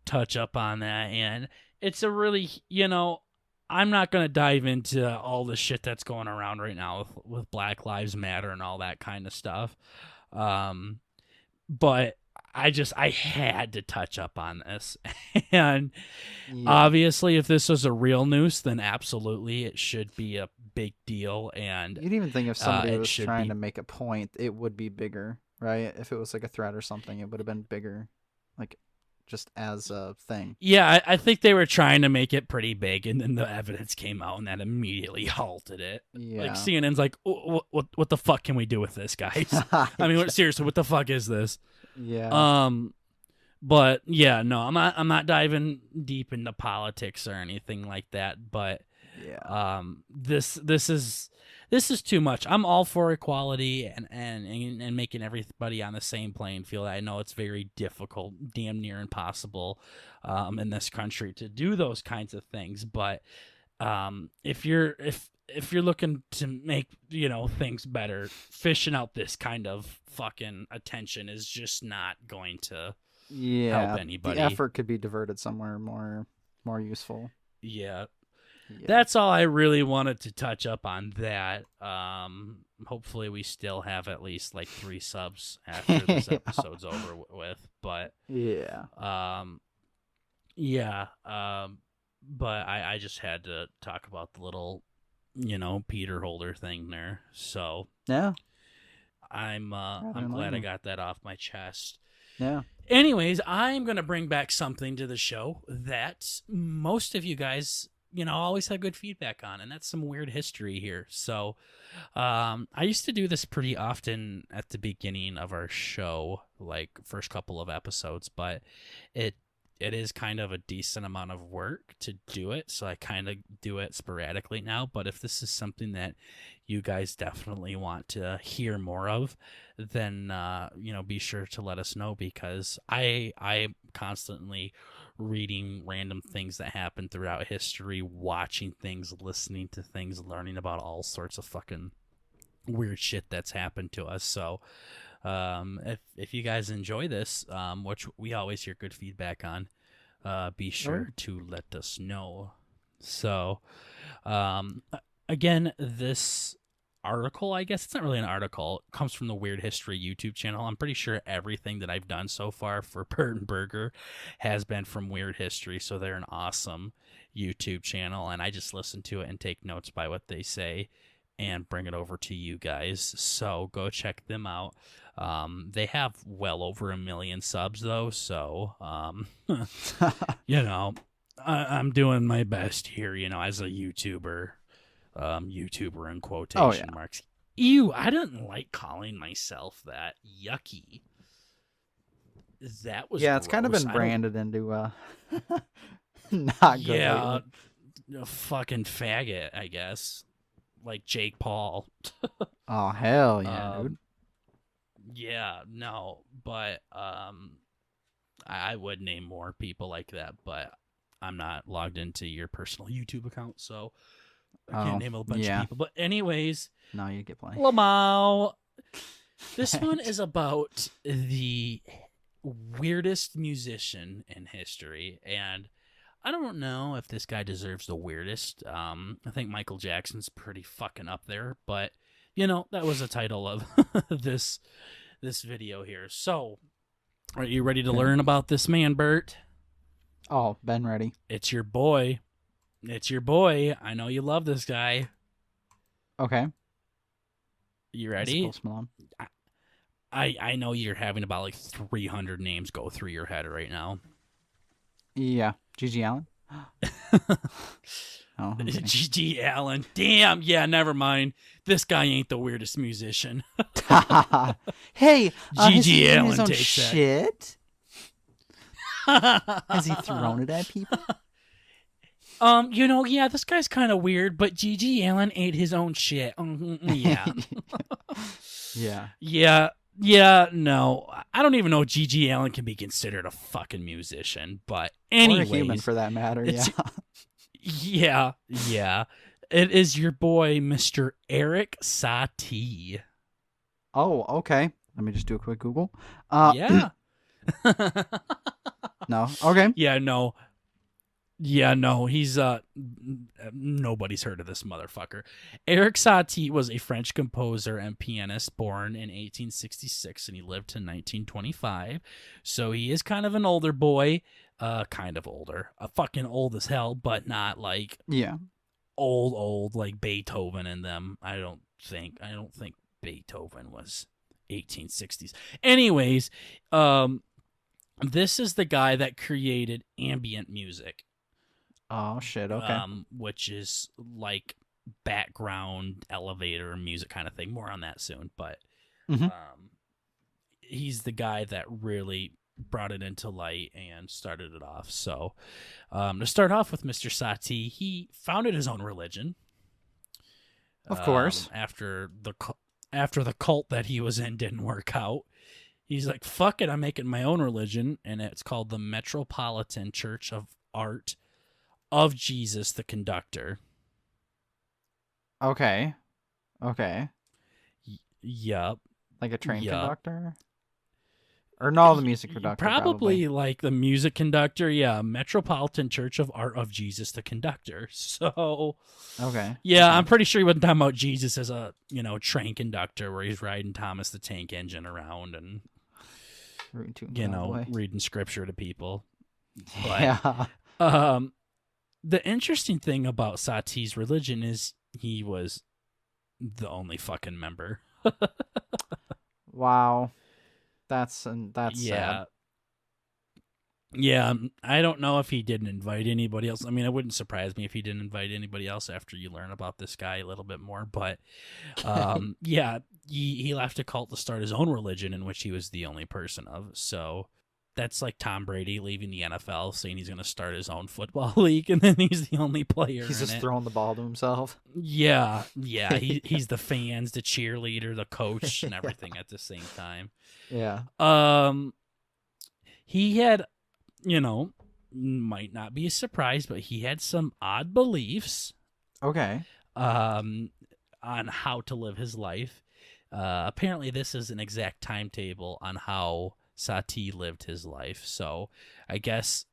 touch up on that, and it's a really, you know, I'm not going to dive into all the shit that's going around right now with Black Lives Matter and all that kind of stuff. But I had to touch up on this. And obviously, if this was a real noose, then absolutely it should be a big deal. And you'd even think if somebody was trying to make a point, it would be bigger, right? If it was like a threat or something, it would have been bigger. Like, just as a thing. Yeah, I think they were trying to make it pretty big, and then the evidence came out, and that immediately halted it. Yeah. Like, CNN's like, what the fuck can we do with this, guys? I mean, seriously, what the fuck is this? Yeah. But yeah, no, I'm not diving deep into politics or anything like that. But yeah, this is too much. I'm all for equality and making everybody on the same playing field. I know it's very difficult, damn near impossible, in this country to do those kinds of things. But if you're looking to make, you know, things better, fishing out this kind of fucking attention is just not going to help anybody. The effort could be diverted somewhere more useful. Yeah. That's all I really wanted to touch up on that. Hopefully we still have at least like 3 subs after this episode's over with. But but I just had to talk about the little, you know, Peter Holder thing there. So yeah, I'm glad I got that off my chest. Yeah. Anyways, I'm gonna bring back something to the show that most of you guys, you know, always have good feedback on, and that's some weird history here. So I used to do this pretty often at the beginning of our show, like first couple of episodes, but it is kind of a decent amount of work to do it, so I kind of do it sporadically now. But if this is something that you guys definitely want to hear more of, then you know, be sure to let us know, because I constantly reading random things that happen throughout history, watching things, listening to things, learning about all sorts of fucking weird shit that's happened to us. So if you guys enjoy this, which we always hear good feedback on, be sure to let us know. So again, this article, I guess it's not really an article, it comes from the Weird History YouTube channel. I'm pretty sure everything that I've done so far for BurtnBurger has been from Weird History, so they're an awesome YouTube channel, and I just listen to it and take notes by what they say and bring it over to you guys. So go check them out. They have well over 1 million subs though, so you know, I'm doing my best here, you know, as a YouTuber. YouTuber in quotation marks. Ew, I didn't like calling myself that. Yucky. That was Yeah, it's kind of gross. been I don't- branded into not good Yeah, lately. a fucking faggot, I guess. Like Jake Paul. Oh hell yeah, dude. Um, yeah, no, but I would name more people like that, but I'm not logged into your personal YouTube account, so I can't Oh name a bunch of yeah. people. But anyways, No, you get plenty. Lamau. This one Thanks. is about the weirdest musician in history, and I don't know if this guy deserves the weirdest. I think Michael Jackson's pretty fucking up there, but that was the title of this video here. So, are you ready to Okay. learn about this man, Bert? Oh, Ben ready. It's your boy. It's your boy. I know you love this guy. Okay. You That's ready? Post Malone. I know you're having about like 300 names go through your head right now. Yeah. Gigi Allen. Oh, I'm kidding. G.G. Allen. Damn. Yeah, never mind. This guy ain't the weirdest musician. Hey, has G.G. he eaten Allen his own takes that. shit? Has he thrown it at people? Yeah, this guy's kind of weird, but G.G. Allen ate his own shit. Yeah. Yeah. Yeah, no. I don't even know if G.G. Allen can be considered a fucking musician, but Or anyways. a human for that matter. Yeah. Yeah. It is your boy, Mr. Eric Satie. Oh, okay. Let me just do a quick Google. Yeah. No. Okay. Yeah, no. He's nobody's heard of this motherfucker. Eric Satie was a French composer and pianist born in 1866, and he lived to 1925. So he is kind of an older boy, kind of older, fucking old as hell, but not like Yeah. old like Beethoven and them. I don't think Beethoven was 1860s. Anyways, this is the guy that created ambient music. Oh shit. Okay. Which is like background elevator music kind of thing. More on that soon, but Mhm. he's the guy that really brought it into light and started it off. So, to start off with Mr. Satie, he founded his own religion. Of course. After the cult that he was in didn't work out, he's like, "Fuck it, I'm making my own religion," and it's called the Metropolitan Church of Art of Jesus the Conductor. Okay. Okay. Yup. Like a train Yup. conductor? Or no, the music conductor. Probably like the music conductor. Yeah, Metropolitan Church of Art of Jesus the Conductor. So, Okay. yeah, I'm pretty sure he wasn't talking about Jesus as a train conductor where he's riding Thomas the Tank Engine around and reading scripture to people. But, Yeah. the interesting thing about Satie's religion is he was the only fucking member. Wow. That's Yeah. sad. Yeah, I don't know if he didn't invite anybody else. I mean, it wouldn't surprise me if he didn't invite anybody else after you learn about this guy a little bit more. But, yeah, he left a cult to start his own religion in which he was the only person of. So that's like Tom Brady leaving the NFL, saying he's going to start his own football league, and then he's the only player He's in just it. throwing the ball to himself. Yeah. He's the fans, the cheerleader, the coach, and everything at the same time. Yeah. He had, might not be a surprise, but he had some odd beliefs Okay. on how to live his life. Apparently this is an exact timetable on how Satie lived his life. So I guess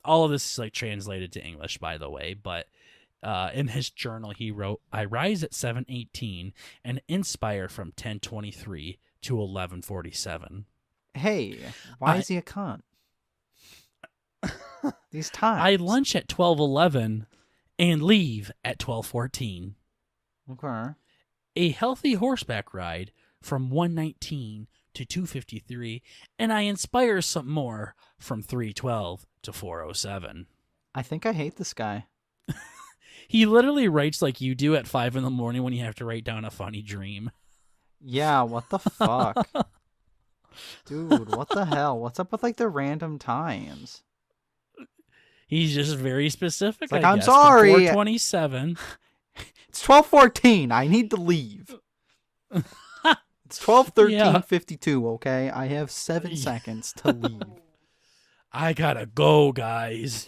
all of this is like translated to English, by the way, but in his journal he wrote, "I rise at 7:18 and inspire from 10:23 to 11:47. Hey, why is he a cunt? These times. I lunch at 12:11 and leave at 12:14. Okay. A healthy horseback ride from 1:19 to 2:53, and I inspire some more from 3:12 to 4:07. I think I hate this guy. He literally writes like you do at 5 a.m. when you have to write down a funny dream. Yeah, what the fuck? Dude, what the hell? What's up with like the random times? He's just very specific. It's like, I I'm guess, sorry. 427. It's 12:14. I need to leave. It's 12:13:52. Okay, I have 7 seconds to leave. I gotta go, guys.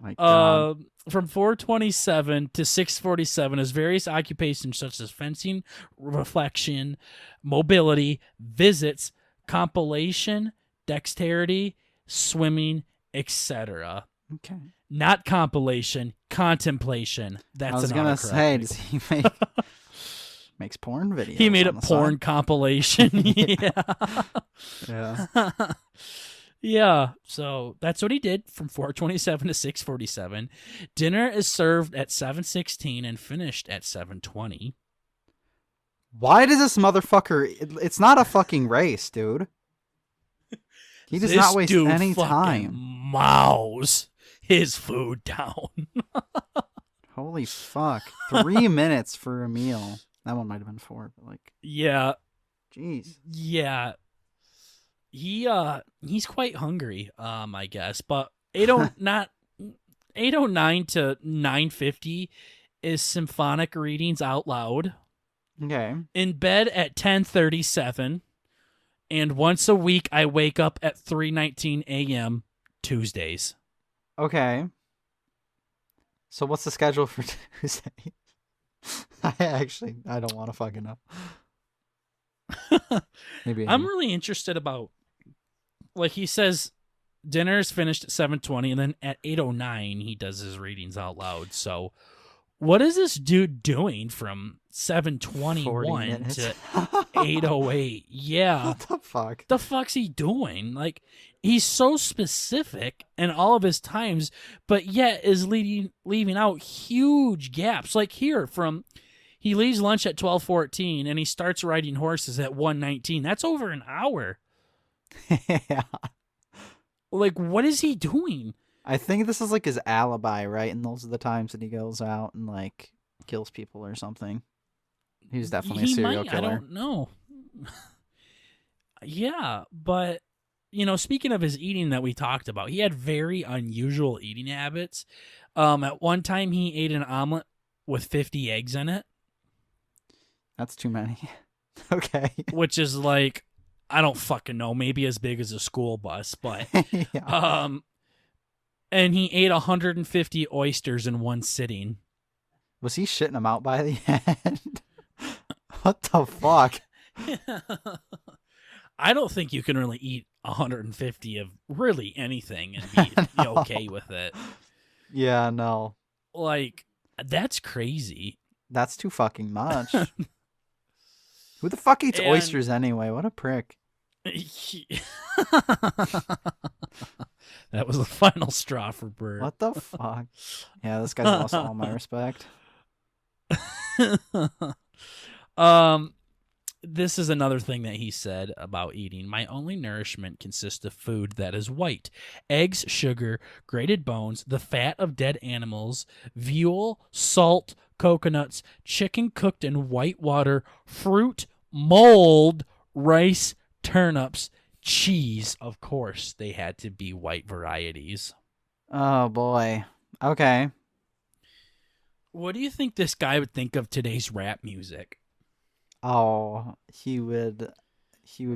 My God. From 427 to 647 is various occupations such as fencing, reflection, mobility, visits, compilation, dexterity, swimming, etc. Okay. Not compilation, contemplation. That's I was an gonna autocorrect. say, does he makes porn videos? He made a on the porn side? compilation. Yeah. Yeah. Yeah, so that's what he did from 427 to 647. Dinner is served at 7:16 and finished at 7:20. Why does this motherfucker? It's not a fucking race, dude. He does not waste any time. Mows his food down. Holy fuck! 3 minutes for a meal. That one might have been 4, but like, Yeah, jeez. yeah. He's quite hungry, I guess. But 809 to 950 is symphonic readings out loud. Okay. In bed at 10:37, and once a week I wake up at 3:19 a.m. Tuesdays. Okay. So what's the schedule for Tuesday? I don't want to fucking know. Maybe I'm really interested about, like, he says dinner is finished at 7:20, and then at 8:09 he does his readings out loud. So what is this dude doing from 7:21 to 8:08? Yeah. What the fuck? The fuck's he doing? Like, he's so specific in all of his times, but yet is leaving out huge gaps. Like here, he leaves lunch at 12:14 and he starts riding horses at 1:19. That's over an hour. Yeah. Like, what is he doing? I think this is like his alibi, right? And those are the times that he goes out and like kills people or something. He was definitely a serial killer. I don't know. Yeah, but speaking of his eating that we talked about, he had very unusual eating habits. At one time he ate an omelet with 50 eggs in it. That's too many. Okay. Which is like, I don't fucking know, maybe as big as a school bus, but yeah. And he ate 150 oysters in one sitting. Was he shitting them out by the end? What the fuck? I don't think you can really eat 150 of really anything and be okay with it. Yeah, no. Like, that's crazy. That's too fucking much. Who the fuck eats oysters anyway? What a prick. That was the final straw for Bert. What the fuck? Yeah, this guy's lost all my respect. This is another thing that he said about eating. My only nourishment consists of food that is white. Eggs, sugar, grated bones, the fat of dead animals, veal, salt, coconuts, chicken cooked in white water, fruit, mold, rice, turnips, cheese. Of course, they had to be white varieties. Oh, boy. Okay. What do you think this guy would think of today's rap music? Oh, he would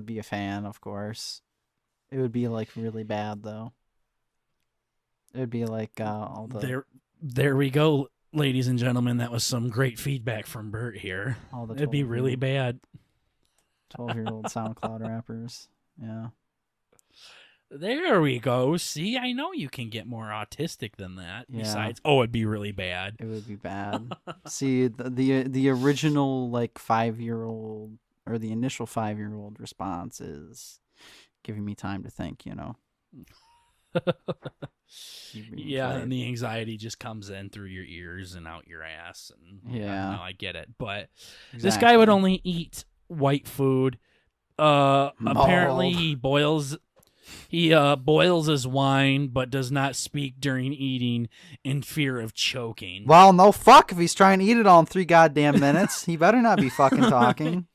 be a fan, of course. It would be like really bad though. It would be like all the There we go, ladies and gentlemen. That was some great feedback from Bert here. It'd be really bad. 12-year-old SoundCloud rappers. Yeah. There we go. See, I know you can get more autistic than that. Yeah. Besides, it'd be really bad. It would be bad. See, the original like 5-year-old or the initial 5-year-old response is giving me time to think, Yeah, and the anxiety just comes in through your ears and out your ass, and yeah, I get it. But exactly. This guy would only eat white food. Apparently he boils his wine, but does not speak during eating in fear of choking. Well, no fuck if he's trying to eat it all in 3 goddamn minutes. He better not be fucking talking.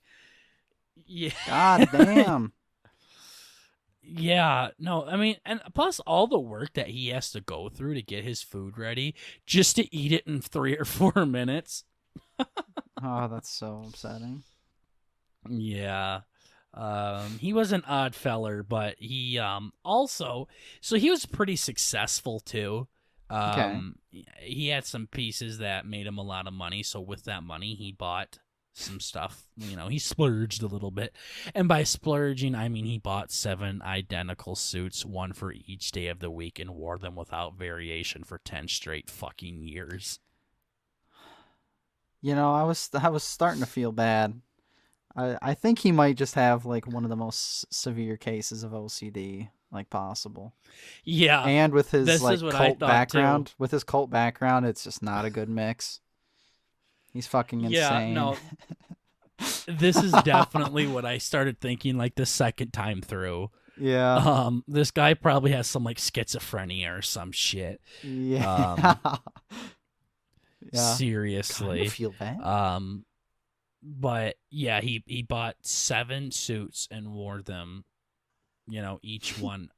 Yeah. God damn. Yeah, no, I mean, and plus all the work that he has to go through to get his food ready just to eat it in 3 or 4 minutes. Oh, that's so upsetting. Yeah. He was an odd feller, but he also, so he was pretty successful too. Okay. He had some pieces that made him a lot of money, so with that money he bought some stuff. He splurged a little bit. And by splurging, I mean he bought 7 identical suits, one for each day of the week, and wore them without variation for 10 straight fucking years. I was starting to feel bad. I think he might just have like one of the most severe cases of OCD like possible. Yeah. And with his like cult background, too. It's just not a good mix. He's fucking insane. Yeah, no. This is definitely what I started thinking like the second time through. Yeah. This guy probably has some like schizophrenia or some shit. Yeah. Yeah. Seriously. I feel bad. But yeah, he bought 7 suits and wore them, each one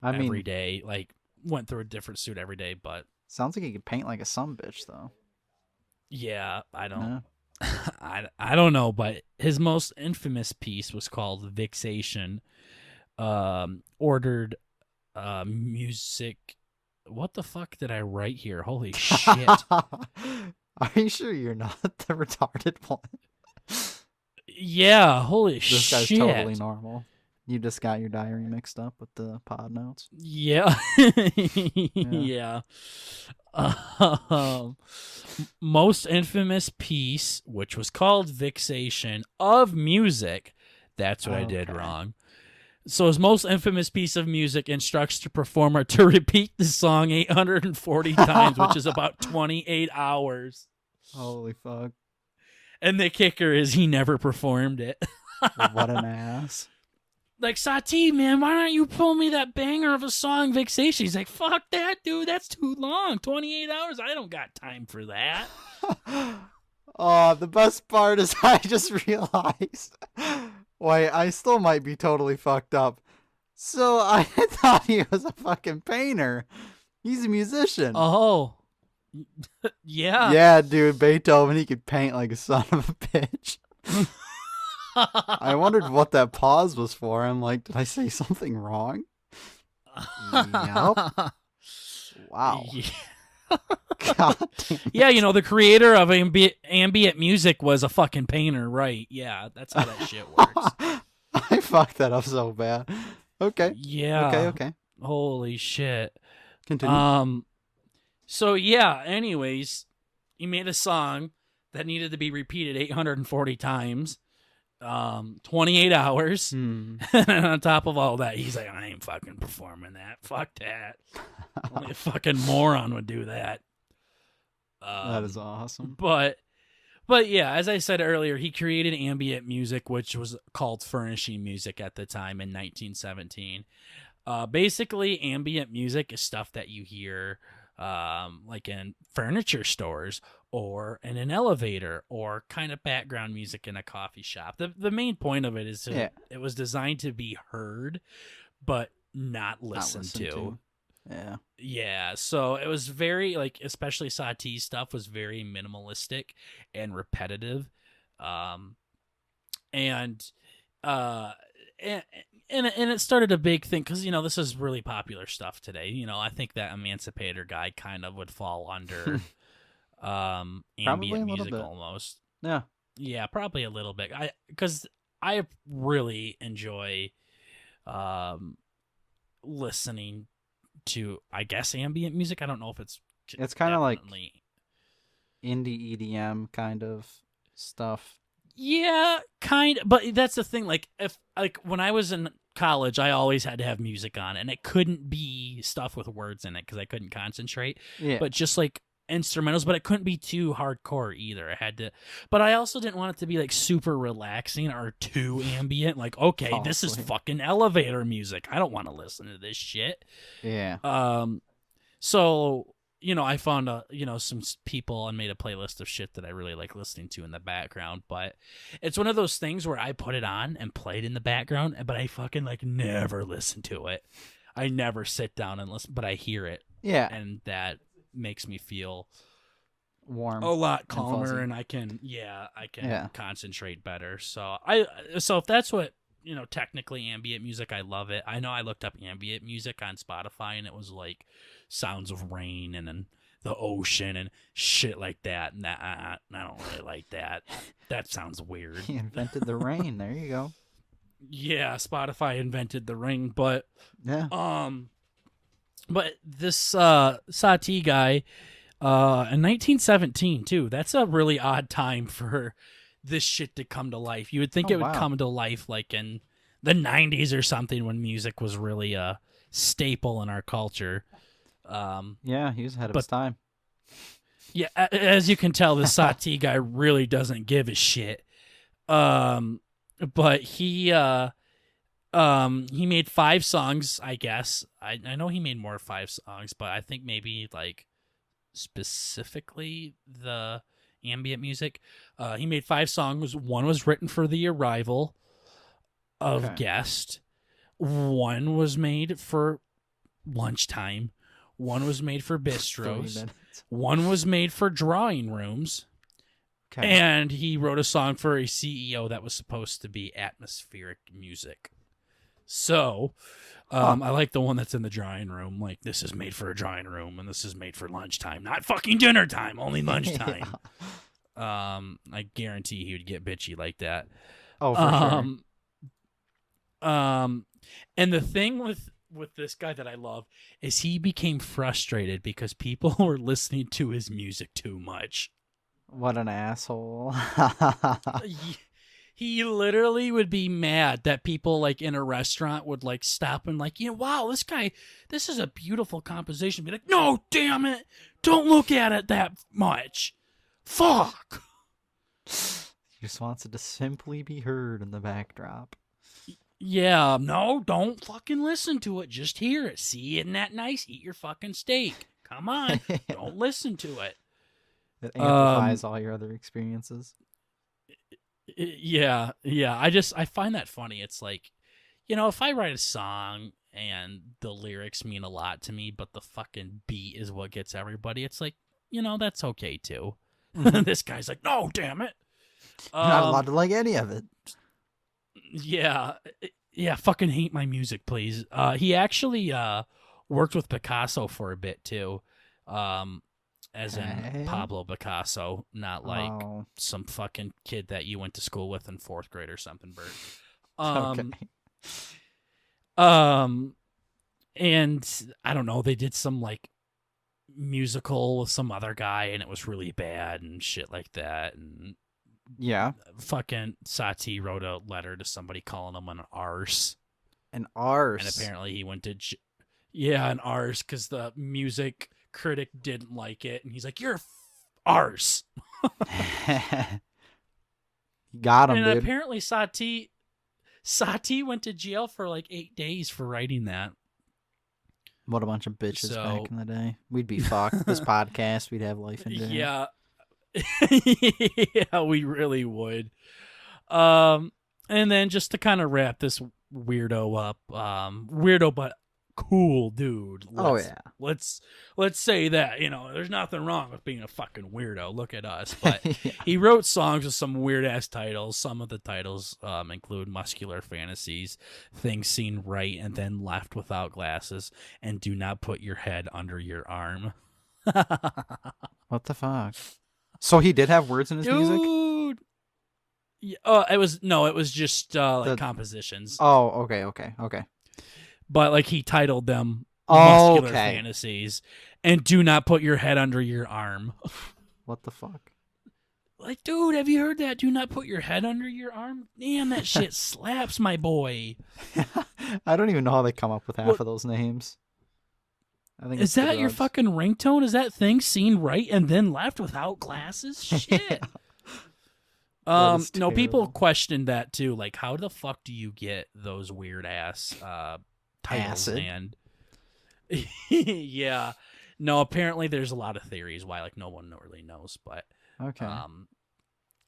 every day. Like went through a different suit every day, but sounds like he could paint like a sumbitch though. Yeah, I don't Yeah. I don't know, but his most infamous piece was called Vixation. Ordered music. What the fuck did I write here? Holy shit. Are you sure you're not the retarded one? Yeah, holy this shit. This guy's totally normal. You just got your diary mixed up with the pod notes. Yeah. Yeah. Most infamous piece, which was called Vixation of Music. That's what I did wrong. So his most infamous piece of music instructs the performer to repeat the song 840 times, which is about 28 hours. Holy fuck. And the kicker is he never performed it. What an ass. Like, Sati, man, why don't you pull me that banger of a song, Vixation? He's like, fuck that, dude. That's too long. 28 hours? I don't got time for that. Oh, the best part is I just realized... Wait, I still might be totally fucked up. So I thought he was a fucking painter. He's a musician. Oh. Yeah. Yeah, dude, Beethoven, he could paint like a son of a bitch. I wondered what that pause was for. I'm like, did I say something wrong? Yup. Wow. Yeah. God damn it. Yeah, the creator of ambient music was a fucking painter, right? Yeah, that's how that shit works. I fucked that up so bad. Okay. Yeah. Okay. Holy shit. Continue. So yeah, anyways, he made a song that needed to be repeated 840 times. 28 hours. And on top of all that, he's like, I ain't fucking performing that. Fuck that. Only a fucking moron would do that. That is awesome. But yeah, as I said earlier, he created ambient music, which was called furnishing music at the time in 1917. Basically, ambient music is stuff that you hear like in furniture stores or in an elevator or kind of background music in a coffee shop. The main point of it is it was designed to be heard, but not listened to. Yeah. Yeah, so it was very, like, especially Sati's stuff was very minimalistic and repetitive. And it started a big thing because, this is really popular stuff today. I think that Emancipator guy kind of would fall under ambient music almost. Yeah. Yeah, probably a little bit. Because I really enjoy listening to, I guess, ambient music. I don't know if it's kind of like indie EDM kind of stuff. Yeah, kind of, but that's the thing. Like, when I was in college, I always had to have music on, and it couldn't be stuff with words in it because I couldn't concentrate. Yeah. But just like instrumentals, but it couldn't be too hardcore either. I had to, but I also didn't want it to be like super relaxing or too ambient. Like, okay, this is fucking elevator music. I don't want to listen to this shit. Yeah. So I found some people and made a playlist of shit that I really like listening to in the background. But it's one of those things where I put it on and play it in the background, but I fucking like never listen to it. I never sit down and listen, but I hear it. Yeah. And that makes me feel warm, a lot calmer, and I can concentrate better. So if that's what, technically ambient music, I love it. I know I looked up ambient music on Spotify and it was like sounds of rain and then the ocean and shit like that. Nah, I don't really like that. That sounds weird. He invented the rain. There you go. Yeah, Spotify invented the ring, but yeah. But this Sati guy, in 1917 too. That's a really odd time for this shit to come to life. You would think it would come to life like in the 90s or something when music was really a staple in our culture. Yeah, he was ahead of his time. Yeah, as you can tell, the Sati guy really doesn't give a shit. But he made 5 songs, I guess. I know he made more 5 songs, but I think maybe like specifically the ambient music. He made 5 songs. One was written for the arrival of guest. One was made for lunchtime. One was made for bistros. One was made for drawing rooms. Okay. And he wrote a song for a CEO that was supposed to be atmospheric music. So, I like the one that's in the drawing room. Like, this is made for a drawing room, and this is made for lunchtime. Not fucking dinner time, only lunchtime. Yeah. I guarantee he would get bitchy like that. Oh, for sure. And the thing with this guy that I love is he became frustrated because people were listening to his music too much. What an asshole. He literally would be mad that people like in a restaurant would like stop and like, wow, this is a beautiful composition. Be like, no, damn it. Don't look at it that much. Fuck. He just wants it to simply be heard in the backdrop. Yeah, no, don't fucking listen to it. Just hear it. See, isn't that nice? Eat your fucking steak. Come on. Don't listen to it. It amplifies all your other experiences. Yeah. I find that funny. It's like, if I write a song and the lyrics mean a lot to me, but the fucking beat is what gets everybody, it's like, that's okay too. This guy's like, no, damn it. You're not allowed to like any of it. Yeah, fucking hate my music, please. He actually worked with Picasso for a bit too. As in Pablo Picasso, not like some fucking kid that you went to school with in 4th grade or something, Bert. And I don't know, they did some like musical with some other guy and it was really bad and shit like that. And yeah, fucking Sati wrote a letter to somebody calling him an arse. An arse. And apparently he went to an arse because the music critic didn't like it, and he's like, "You're arse." Got him, and dude. Apparently, Sati went to jail for like 8 days for writing that. What a bunch of bitches back in the day. We'd be fucked. This podcast, we'd have life in jail. Yeah, yeah, we really would. And then just to kind of wrap this weirdo up, weirdo but cool dude. Let's say that, there's nothing wrong with being a fucking weirdo. Look at us. But yeah. He wrote songs with some weird ass titles. Some of the titles include Muscular Fantasies, Things Seen Right and Then Left Without Glasses, and Do Not Put Your Head Under Your Arm. What the fuck? So he did have words in his music? Yeah, it was just like compositions. Oh, okay. But like he titled them Muscular Fantasies and Do Not Put Your Head Under Your Arm. What the fuck? Like, dude, have you heard that? Do not put your head under your arm? Damn, that shit slaps, my boy. I don't even know how they come up with half of those names. I think is that your fucking ringtone? Is that Thing Seen Right and Then Left Without Glasses? Shit. No, people questioned that too. Like, how the fuck do you get those weird ass titles? Acid. And yeah, No, apparently there's a lot of theories why, like, no one really knows, but Okay.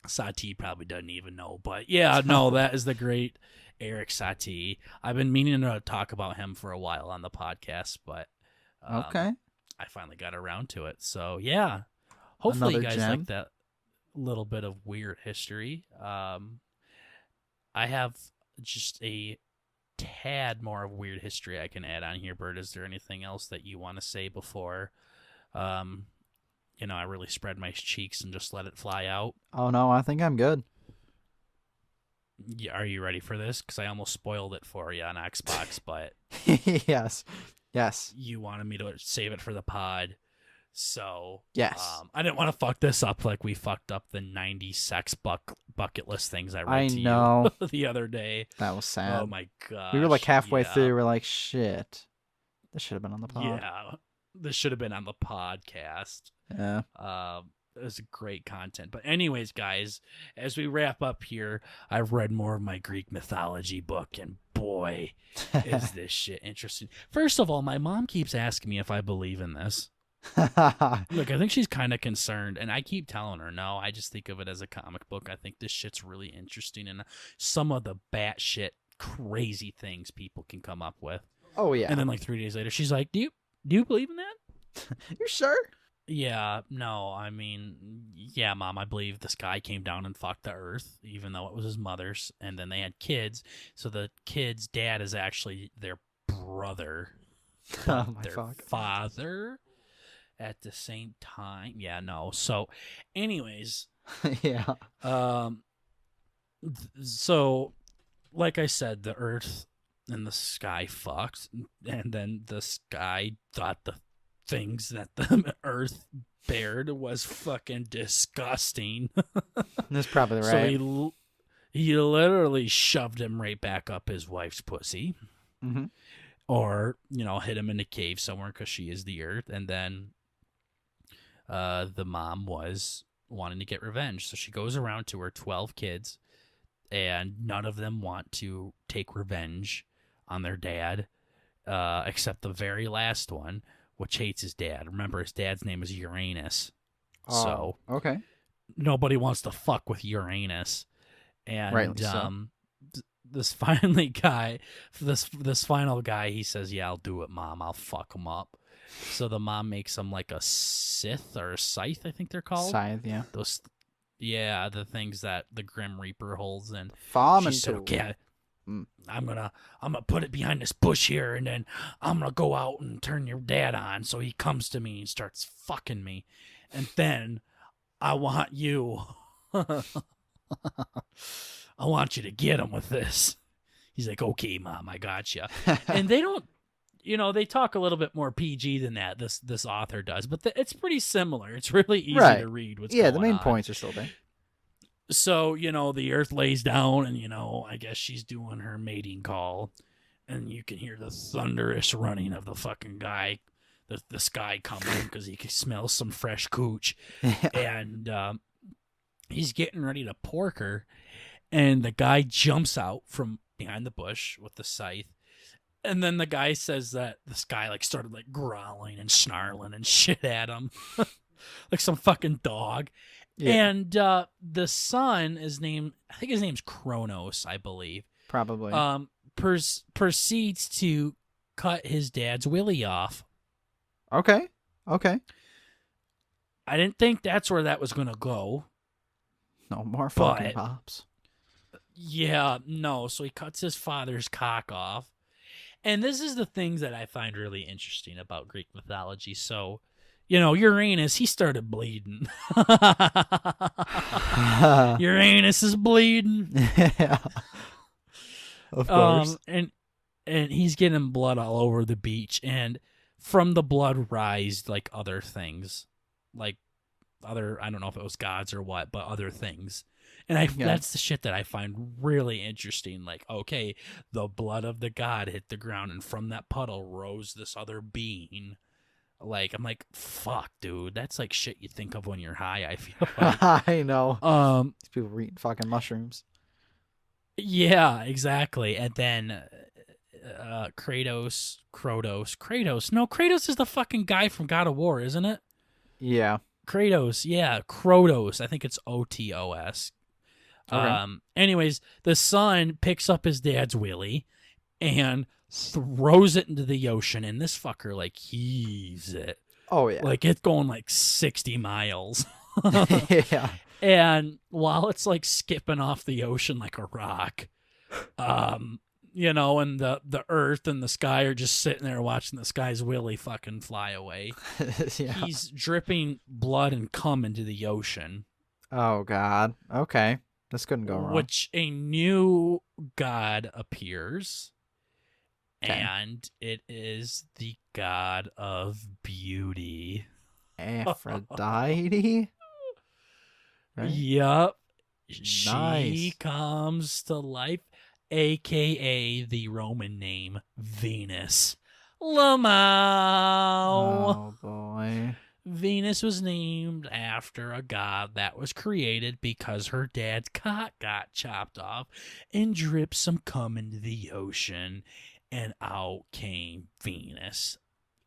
Satie probably doesn't even know. But yeah, no, that is the great Eric Satie. I've been meaning to talk about him for a while on the podcast, but Okay. I finally got around to it. So yeah, hopefully Another you guys gem. like that little bit of weird history. I have just a tad more of weird history I can add on here. Bert, is there anything else that you want to say before I really spread my cheeks and just let it fly out? Oh no, I think I'm good. Yeah, are you ready for this? Because I almost spoiled it for you on Xbox, but Yes. Yes. you wanted me to save it for the pod. So Yes. I didn't want to fuck this up like we fucked up the 90 sex bucket list things I read I to know. you the other day. That was sad. Oh my god. We were like halfway yeah. through. We're like, shit. This should have been on the pod. Yeah. This should have been on the podcast. Yeah. It was great content. But anyways, guys, as we wrap up here, I've read more of my Greek mythology book, and boy, is this shit interesting. First of all, my mom keeps asking me if I believe in this. Look, I think she's kind of concerned, and I keep telling her no. I just think of it as a comic book. I think this shit's really interesting, and some of the batshit crazy things people can come up with. Oh yeah. And then like 3 days later, she's like, "Do you believe in that?" You sure? Yeah, no, I mean, yeah, Mom, I believe this guy came down and fucked the earth, even though it was his mother's, and then they had kids. So the kid's dad is actually their brother, Oh my their fuck. father at the same time. Yeah, no. So, anyways, Yeah. So, like I said, the earth and the sky fucked, and then the sky thought the things that the earth bared was fucking disgusting. That's probably right. So he literally shoved him right back up his wife's pussy. Mm-hmm. Or, hit him in a cave somewhere because she is the earth. And then the mom was wanting to get revenge. So she goes around to her 12 kids, and none of them want to take revenge on their dad, except the very last one, which hates his dad. Remember, his dad's name is Uranus. So okay. nobody wants to fuck with Uranus. And Rightly so. this final guy, he says, "Yeah, I'll do it, Mom. I'll fuck him up." So the mom makes him like a Sith or a Scythe, I think they're called. Scythe, yeah. Those, yeah, the things that the Grim Reaper holds in. Farming She said, tool. "Okay, I'm gonna put it behind this bush here, and then I'm gonna go out and turn your dad on." So he comes to me and starts fucking me, and then I want you. I want you to get him with this. He's like, "Okay, Mom, I got you." And they don't, they talk a little bit more PG than that. This author does, but it's pretty similar. It's really easy to read. Yeah, the main on. points are still there. So, the earth lays down, and, I guess she's doing her mating call, and you can hear the thunderous running of the fucking guy, the sky coming, because he can smell some fresh cooch. And he's getting ready to pork her, and the guy jumps out from behind the bush with the scythe. And then the guy says that this guy started growling and snarling and shit at him like some fucking dog. Yeah. And the son is named, I think his name's Kronos, I believe. Probably. Proceeds to cut his dad's willy off. Okay. I didn't think that's where that was going to go. No more fucking pops. Yeah, no. So he cuts his father's cock off. And this is the things that I find really interesting about Greek mythology. So, Uranus, he started bleeding. Uranus is bleeding. Yeah. Of course. And he's getting blood all over the beach. And from the blood rised, other things. I don't know if it was gods or what, but other things. And that's the shit that I find really interesting. Okay, the blood of the god hit the ground, and from that puddle rose this other being. I'm like, fuck, dude. That's shit you think of when you're high, I feel like. I know. These people are eating fucking mushrooms. Yeah, exactly. And then Kratos. No, Kratos is the fucking guy from God of War, isn't it? Yeah. Kratos, yeah, Krotos. I think it's Otos. Okay. Anyways, the son picks up his dad's willy and throws it into the ocean, and this fucker like heaves it. Oh yeah. Like it's going like 60 miles. Yeah. And while it's like skipping off the ocean like a rock, you know, and the earth and the sky are just sitting there watching the guy's willy fucking fly away. Yeah. He's dripping blood and cum into the ocean. Oh God. Okay. This couldn't go wrong. Which a new god appears. Okay. And it is the god of beauty. Aphrodite? Right? Yup. Nice. She comes to life, aka the Roman name Venus. Lamau. Oh boy. Venus was named after a god that was created because her dad's cock got chopped off and dripped some cum into the ocean, and out came Venus.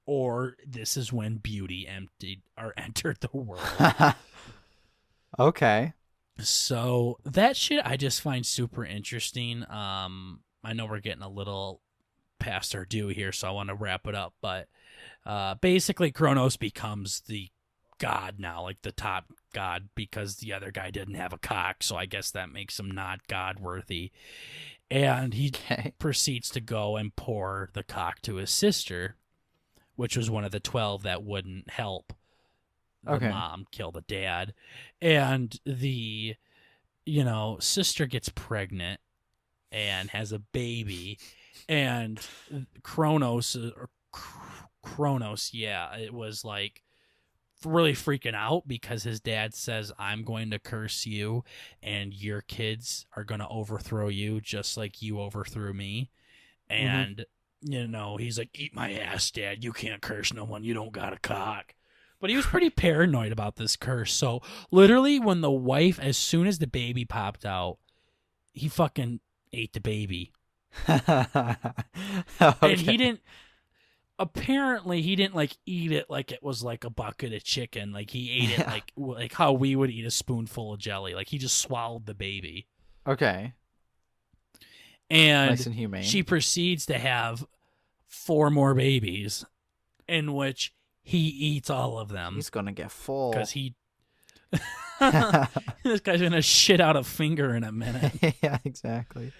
Or this is when beauty entered the world. Okay. So that shit I just find super interesting. I know we're getting a little past our due here, so I want to wrap it up. But basically, Kronos becomes the god now, like the top god, because the other guy didn't have a cock. So I guess that makes him not god worthy. And he proceeds to go and pour the cock to his sister, which was one of the 12 that wouldn't help the mom kill the dad. And the, you know, sister gets pregnant and has a baby. And Kronos, yeah, it was like really freaking out because his dad says, I'm going to curse you and your kids are going to overthrow you just like you overthrew me. And, you know, he's like, eat my ass, Dad. You can't curse no one. You don't got a cock. But he was pretty paranoid about this curse. So literally when the wife, as soon as the baby popped out, he fucking ate the baby. Okay. And he didn't, apparently he didn't like eat it like it was like a bucket of chicken. Like he ate it like how we would eat a spoonful of jelly. Like he just swallowed the baby. Okay. And Nice and humane. she proceeds to have 4 more babies in which he eats all of them. He's gonna get full. Because he... This guy's going to shit out a finger in a minute. Yeah, exactly.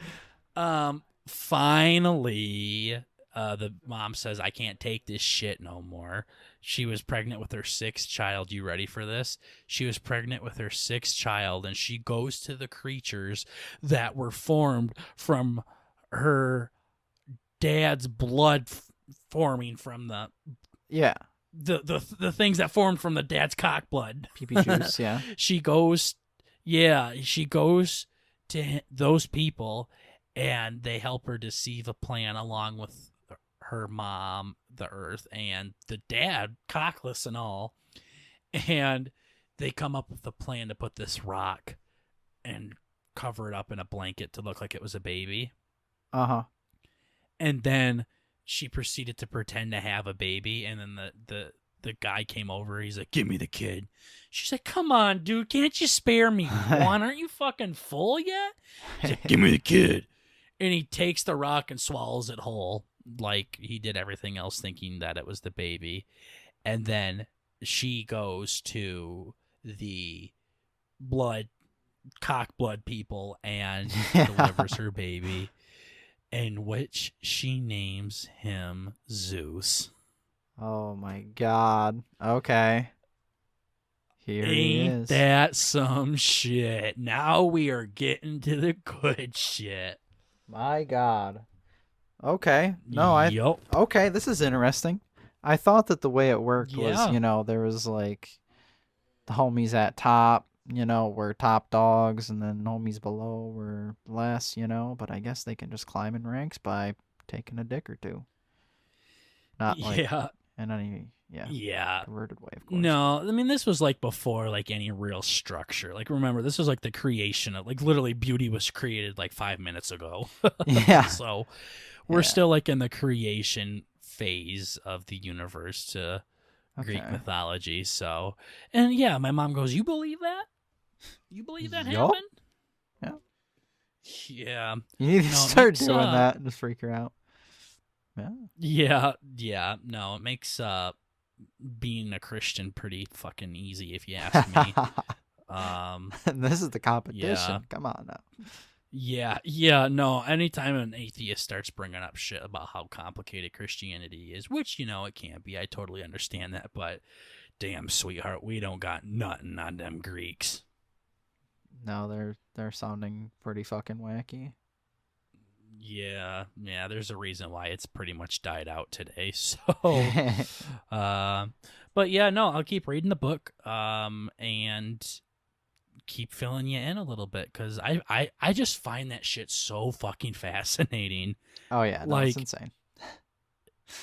Finally, the mom says, I can't take this shit no more. She was pregnant with her 6th child. You ready for this? She was pregnant with her 6th child, and she goes to the creatures that were formed from her dad's blood forming from the... Yeah. The things that formed from the dad's cock blood. Pee-pee juice, yeah. She goes to those people, and they help her deceive a plan along with her mom, the Earth, and the dad, cockless and all. And they come up with a plan to put this rock and cover it up in a blanket to look like it was a baby. Uh-huh. And then she proceeded to pretend to have a baby, and then the guy came over. He's like, give me the kid. She's like, come on, dude. Can't you spare me one? Aren't you fucking full yet? He's like, give me the kid. And he takes the rock and swallows it whole, like he did everything else, thinking that it was the baby. And then she goes to the cock blood people and delivers her baby, in which she names him Zeus. Oh my God. Okay. Here he Ain't is. that some shit? Now we are getting to the good shit. My God. Okay. Yup. Okay, this is interesting. I thought that the way it worked was, Yeah. you know, there was like the homies at top, you know, were top dogs, and then homies below were less, you know, but I guess they can just climb in ranks by taking a dick or two. Not like Yeah. in any Yeah. Yeah. Perverted way, of course. No, I mean, this was like before like any real structure. Like, remember, this was like the creation of, like, literally beauty was created like 5 minutes ago. Yeah. So we're still like in the creation phase of the universe to Greek mythology. So, and yeah, my mom goes, "You believe that? You believe that Yup. happened?" Yeah. Yeah. You need to No, it start makes, doing that and just freak her out. Yeah. Yeah. No, it makes being a Christian pretty fucking easy, if you ask me. This is the competition. Yeah. Come on now. Yeah, no. Anytime an atheist starts bringing up shit about how complicated Christianity is, which, it can be, I totally understand that, but damn, sweetheart, we don't got nothing on them Greeks. No, they're sounding pretty fucking wacky. Yeah, there's a reason why it's pretty much died out today. So, but yeah, no, I'll keep reading the book, and keep filling you in a little bit, because I just find that shit so fucking fascinating. Oh yeah, no, it's insane.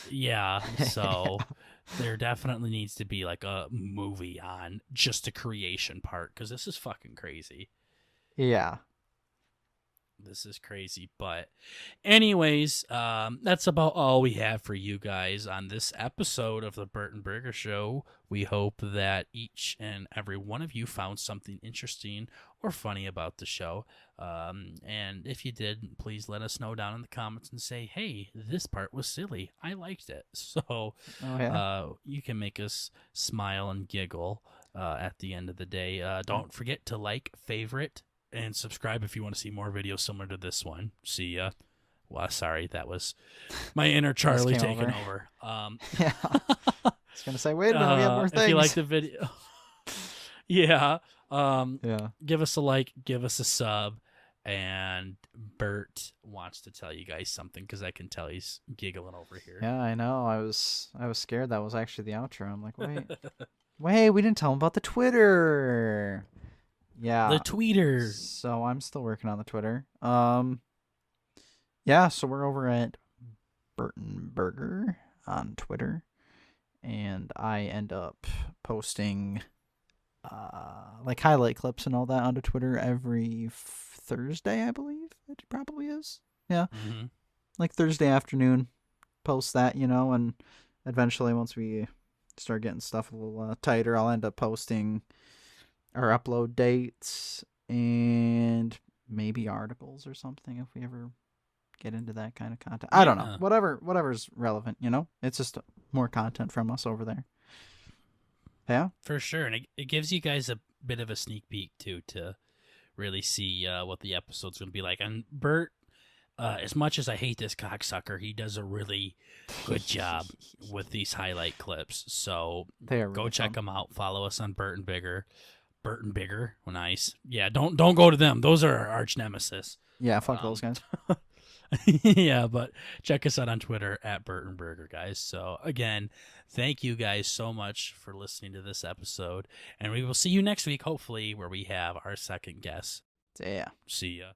Yeah, so there definitely needs to be like a movie on just the creation part, because this is fucking crazy. Yeah. This is crazy. But anyways, that's about all we have for you guys on this episode of the BurtnBurger Show. We hope that each and every one of you found something interesting or funny about the show. And if you did, please let us know down in the comments and say, hey, this part was silly. I liked it. So you can make us smile and giggle at the end of the day. Don't forget to like, favorite, and subscribe if you want to see more videos similar to this one. See ya. Well, sorry, that was my inner Charlie taking over. Yeah. I was going to say, wait a minute, we have more things. If you like the video, yeah. Yeah. Give us a like, give us a sub, and Bert wants to tell you guys something, because I can tell he's giggling over here. Yeah, I know. I was scared that was actually the outro. I'm like, wait, we didn't tell him about the Twitter. Yeah. The tweeter. So I'm still working on the Twitter. Yeah, so we're over at BurtnBurger on Twitter. And I end up posting like highlight clips and all that onto Twitter every Thursday, I believe. It probably is. Yeah. Mm-hmm. Like Thursday afternoon, post that, and eventually once we start getting stuff a little tighter, I'll end up posting our upload dates and maybe articles or something if we ever get into that kind of content. I don't know. Whatever's relevant, It's just more content from us over there. Yeah? For sure. And it gives you guys a bit of a sneak peek, too, to really see what the episode's going to be like. And Bert, as much as I hate this cocksucker, he does a really good job with these highlight clips. So go check them out. Follow us on BurtnBurger. BurtnBurger, nice. Yeah, don't go to them. Those are our arch nemesis. Yeah, fuck those guys. Yeah, but check us out on Twitter at BurtnBurger, guys. So again, thank you guys so much for listening to this episode, and we will see you next week, hopefully, where we have our second guest. Yeah. See ya.